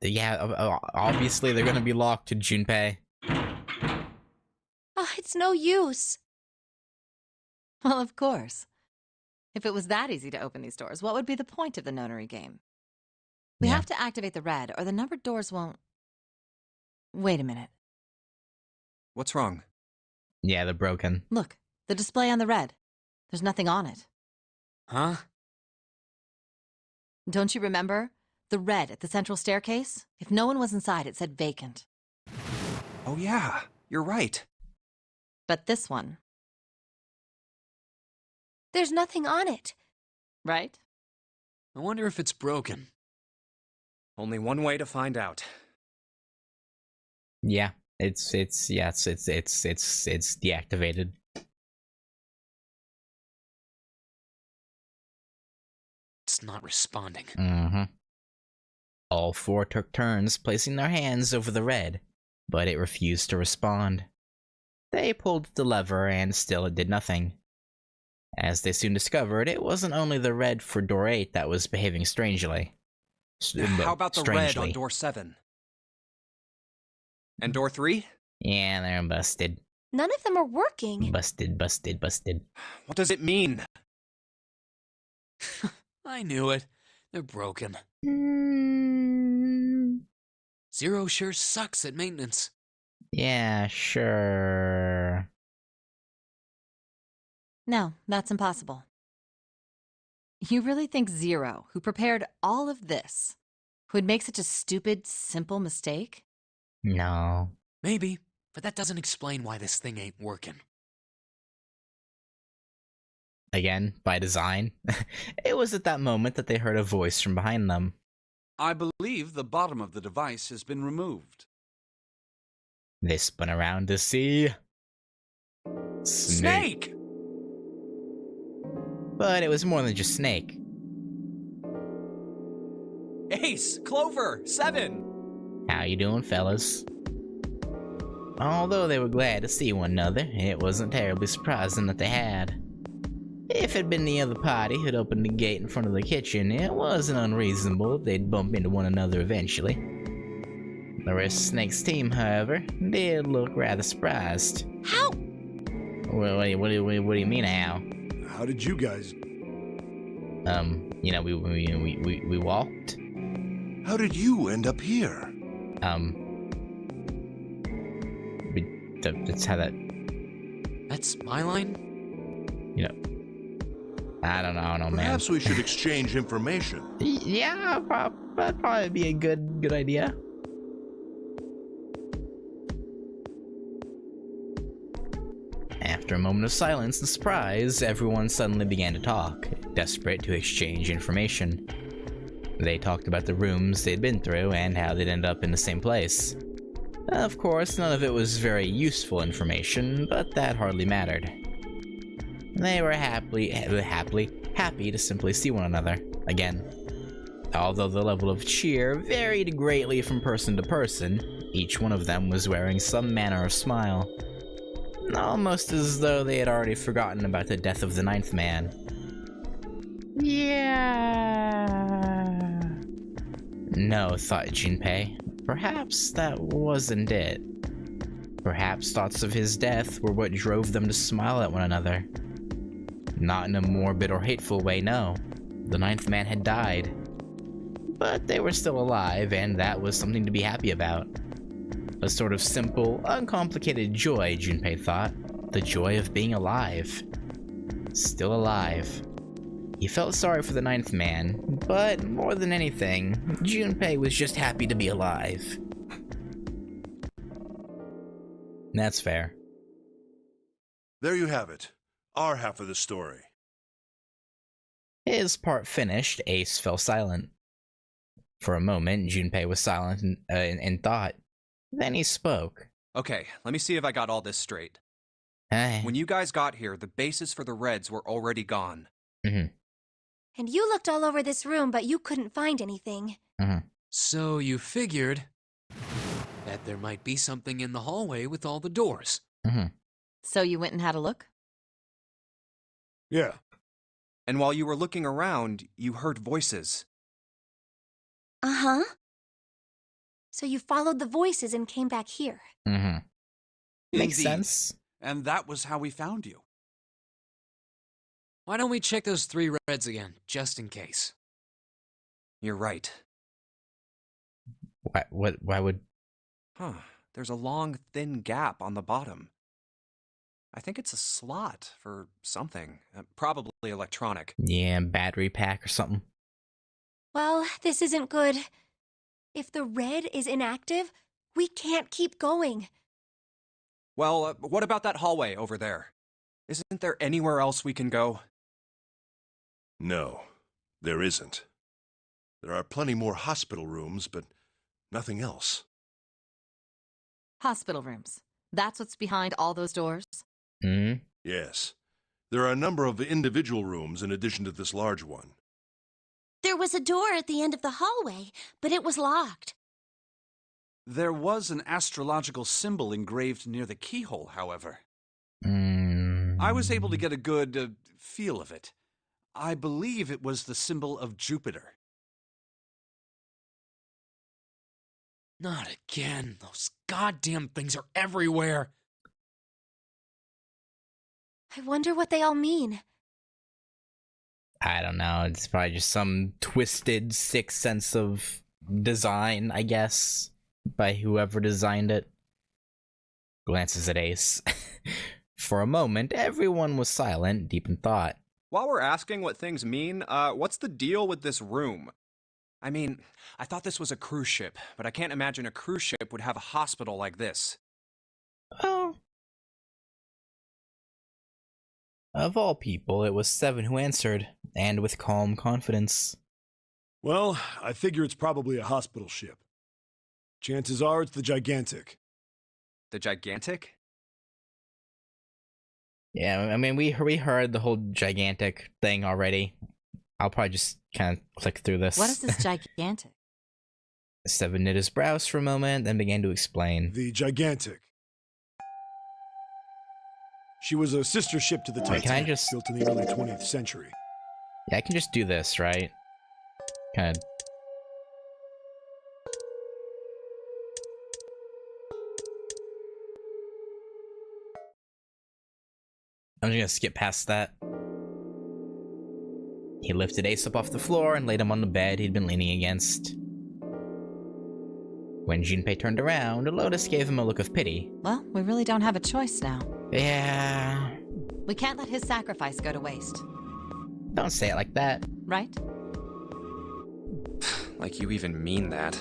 Yeah, obviously they're gonna be locked, Junpei.
Oh, it's no use.
Well, of course. If it was that easy to open these doors, what would be the point of the nonary game? We
Yeah.
have to activate the red, or the numbered doors won't... Wait a minute.
What's wrong?
Yeah, they're broken.
Look, the display on the red. There's nothing on it.
Huh?
Don't you remember? The red at the central staircase? If no one was inside, it said vacant.
Oh yeah, you're right.
But this one,
There's nothing on it.
right?
I wonder if it's broken.
Only one way to find out.
Yeah, it's deactivated.
It's not responding.
All 4 took turns placing their hands over the red, but it refused to respond. They pulled the lever and still it did nothing. As they soon discovered, it wasn't only the red for door 8 that was behaving strangely.
How about the red on door 7? And door 3?
Yeah, they're busted.
None of them are working.
Busted.
What does it mean?
I knew it. They're broken. Zero sure sucks at maintenance.
Yeah, sure.
No, that's impossible. You really think Zero, who prepared all of this, would make such a stupid, simple mistake?
No.
Maybe, but that doesn't explain why this thing ain't working.
Again, by design. It was at that moment that they heard a voice from behind them.
I believe the bottom of the device has been removed.
They spun around to see...
Snake!
But it was more than just Snake.
Ace! Clover! 7!
How you doing, fellas? Although they were glad to see one another, it wasn't terribly surprising that they had. If it had been the other party who'd opened the gate in front of the kitchen, it wasn't unreasonable that they'd bump into one another eventually. The rest of Snake's team, however, did look rather surprised.
How?
What do you mean, how?
How did you guys...
You know, we walked.
How did you end up here?
That's how that...
That's my line?
You know... I don't know, man.
Perhaps we should exchange information.
Yeah, that'd probably be a good idea. After a moment of silence and surprise, everyone suddenly began to talk, desperate to exchange information. They talked about the rooms they'd been through and how they'd end up in the same place. Of course, none of it was very useful information, but that hardly mattered. They were happy to simply see one another again. Although the level of cheer varied greatly from person to person, each one of them was wearing some manner of smile. Almost as though they had already forgotten about the death of the 9th man. Yeah. No, thought Junpei. Perhaps that wasn't it. Perhaps thoughts of his death were what drove them to smile at one another. Not in a morbid or hateful way, no. The ninth man had died. But they were still alive, and that was something to be happy about. A sort of simple, uncomplicated joy, Junpei thought. The joy of being alive. Still alive. He felt sorry for the ninth man, but more than anything, Junpei was just happy to be alive. That's fair.
There you have it. Our half of the story.
His part finished, Ace fell silent. For a moment, Junpei was silent in thought. Then he spoke.
Okay, let me see if I got all this straight. When you guys got here, the bases for the Reds were already gone.
Mm-hmm.
And you looked all over this room, but you couldn't find anything.
Mm-hmm.
So you figured that there might be something in the hallway with all the doors.
Mm-hmm.
So you went and had a look?
Yeah.
And while you were looking around, you heard voices.
Uh-huh. So you followed the voices and came back here.
Mm-hmm. Makes
Indeed.
sense.
And that was how we found you.
Why don't we check those 3 Reds again, just in case?
You're right.
Why would...
Huh. There's a long, thin gap on the bottom. I think it's a slot for something. Probably electronic.
Yeah, battery pack or something.
Well, this isn't good. If the red is inactive, we can't keep going.
Well, what about that hallway over there? Isn't there anywhere else we can go?
No, there isn't. There are plenty more hospital rooms, but nothing else.
Hospital rooms. That's what's behind all those doors?
Hmm?
Yes. There are a number of individual rooms in addition to this large one.
There was a door at the end of the hallway, but it was locked.
There was an astrological symbol engraved near the keyhole, however. I was able to get a good feel of it. I believe it was the symbol of Jupiter.
Not again. Those goddamn things are everywhere.
I wonder what they all mean.
I don't know. It's probably just some twisted, sick sense of design, I guess, by whoever designed it. Glances at Ace. For a moment, everyone was silent, deep in thought.
While we're asking what things mean, what's the deal with this room? I mean, I thought this was a cruise ship, but I can't imagine a cruise ship would have a hospital like this.
Oh. Of all people, it was Seven who answered, and with calm confidence.
Well, I figure it's probably a hospital ship. Chances are it's the Gigantic.
The Gigantic?
Yeah, I mean, we heard the whole Gigantic thing already. I'll probably just kind of click through this.
What is this Gigantic?
Seven knit his brows for a moment, then began to explain.
The Gigantic. She was a sister ship to the
Wait,
Titanic, built in the early 20th century.
Yeah, I can just do this, right? Kind of. I'm just gonna skip past that. He lifted Ace up off the floor and laid him on the bed he'd been leaning against. When Junpei turned around, Lotus gave him a look of pity.
Well, we really don't have a choice now.
Yeah.
We can't let his sacrifice go to waste.
Don't say it like that.
Right?
Like you even mean that.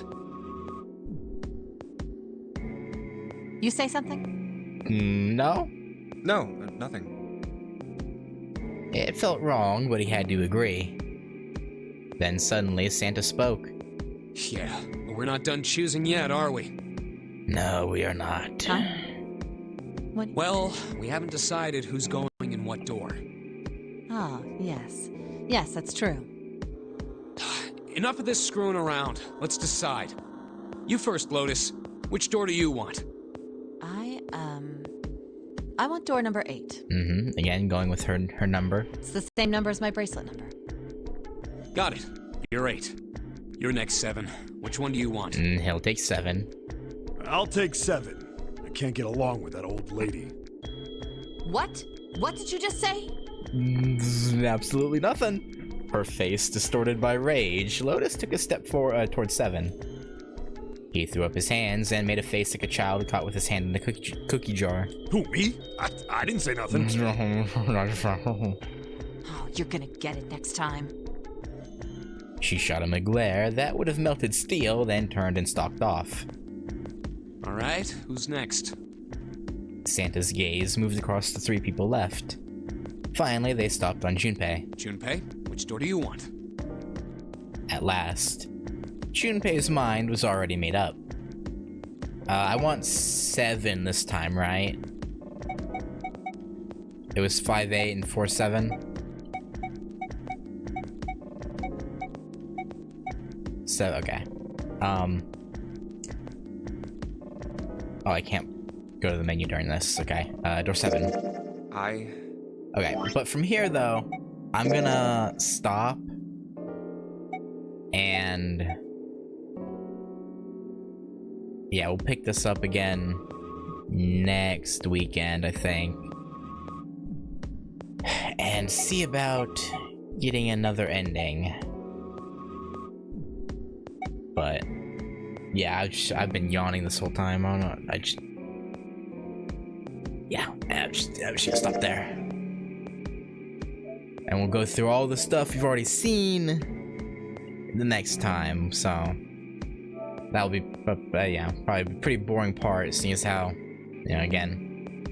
You say something?
No?
No, nothing.
It felt wrong, but he had to agree. Then suddenly, Santa spoke.
Yeah, but we're not done choosing yet, are we?
No, we are not.
Huh? What?
Well, we haven't decided who's going in what door.
Oh, yes. Yes, that's true.
Enough of this screwing around. Let's decide. You first, Lotus. Which door do you want?
I want door number 8.
Mm-hmm. Again, going with her number.
It's the same number as my bracelet number.
Got it. You're 8. You're next, 7. Which one do you want?
He'll take 7.
I'll take 7. I can't get along with that old lady.
What? What did you just say?
Absolutely nothing. Her face distorted by rage, Lotus took a step forward towards 7. He threw up his hands and made a face like a child caught with his hand in a cookie jar.
Who, me? I didn't say nothing.
Oh, you're gonna get it next time.
She shot him a glare that would have melted steel, then turned and stalked off.
Alright, who's next?
Santa's gaze moved across the 3 people left. Finally, they stopped on Junpei.
Junpei, which door do you want?
At last, Junpei's mind was already made up. I want 7 this time, right? It was 5-8 and 4-7. 7, okay. Oh, I can't go to the menu during this. Okay, door 7. Okay, but from here, though, I'm gonna stop and... yeah, we'll pick this up again next weekend, I think. And see about getting another ending. But yeah, I've been yawning this whole time. I don't know. I'm just gonna stop there. And we'll go through all the stuff you've already seen the next time. So that'll be, yeah, probably a pretty boring part, seeing as how, you know, again,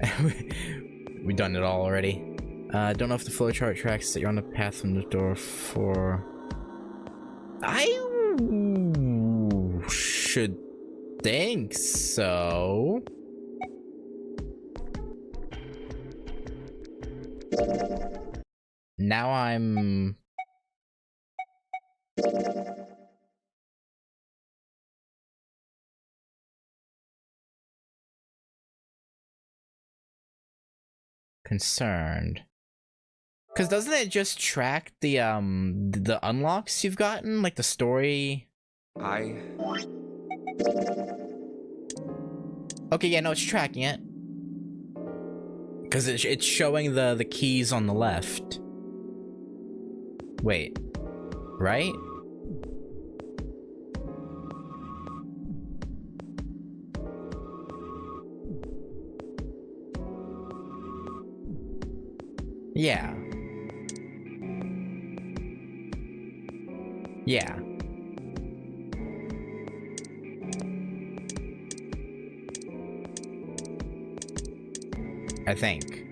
we've done it all already. Don't know if the flowchart tracks that you're on the path from the door 4. I should think so. Now I'm... concerned. Because doesn't it just track the unlocks you've gotten? Like the story? Okay, yeah, no, it's tracking it. Because it's showing the keys on the left. Wait. Right? Yeah. Yeah. I think.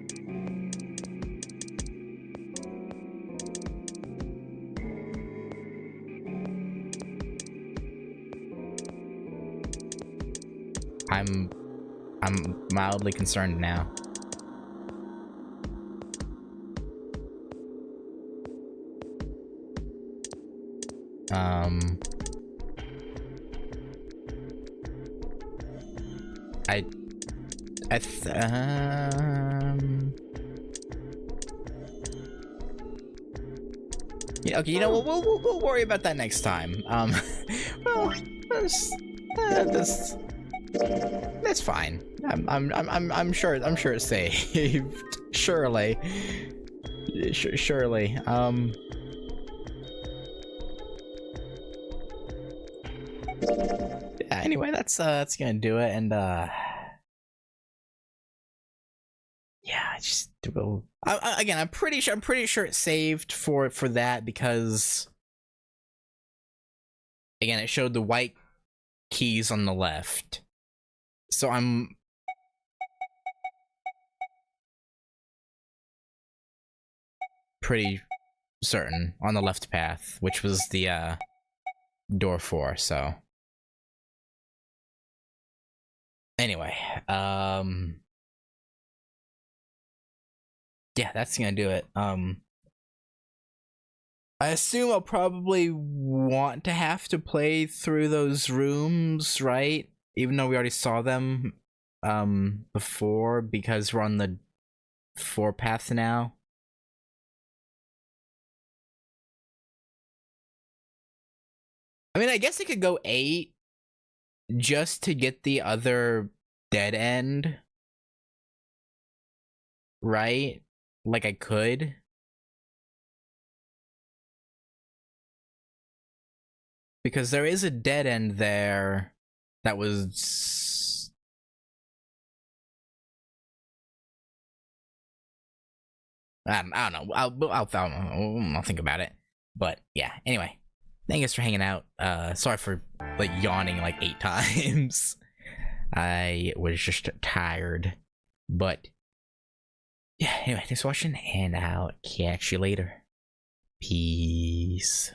I'm mildly concerned now. Yeah, okay, you know, we'll worry about that next time. Well, that's fine. I'm sure it's saved. Surely. Surely. Yeah, anyway, that's gonna do it, and yeah, again, I'm pretty sure it's saved for that, because again, it showed the white keys on the left. So I'm pretty certain on the left path, which was the door 4, so anyway, yeah, that's gonna do it. I assume I'll probably want to have to play through those rooms, right? Even though we already saw them before, because we're on the 4 path now. I mean, I guess I could go 8 just to get the other dead end. Right? Like I could. Because there is a dead end there that was... I don't know. I'll think about it. But yeah, anyway. Thank you guys for hanging out. Sorry for like yawning like 8 times. I was just tired. But yeah, anyway, thanks for watching, and I'll catch you later. Peace.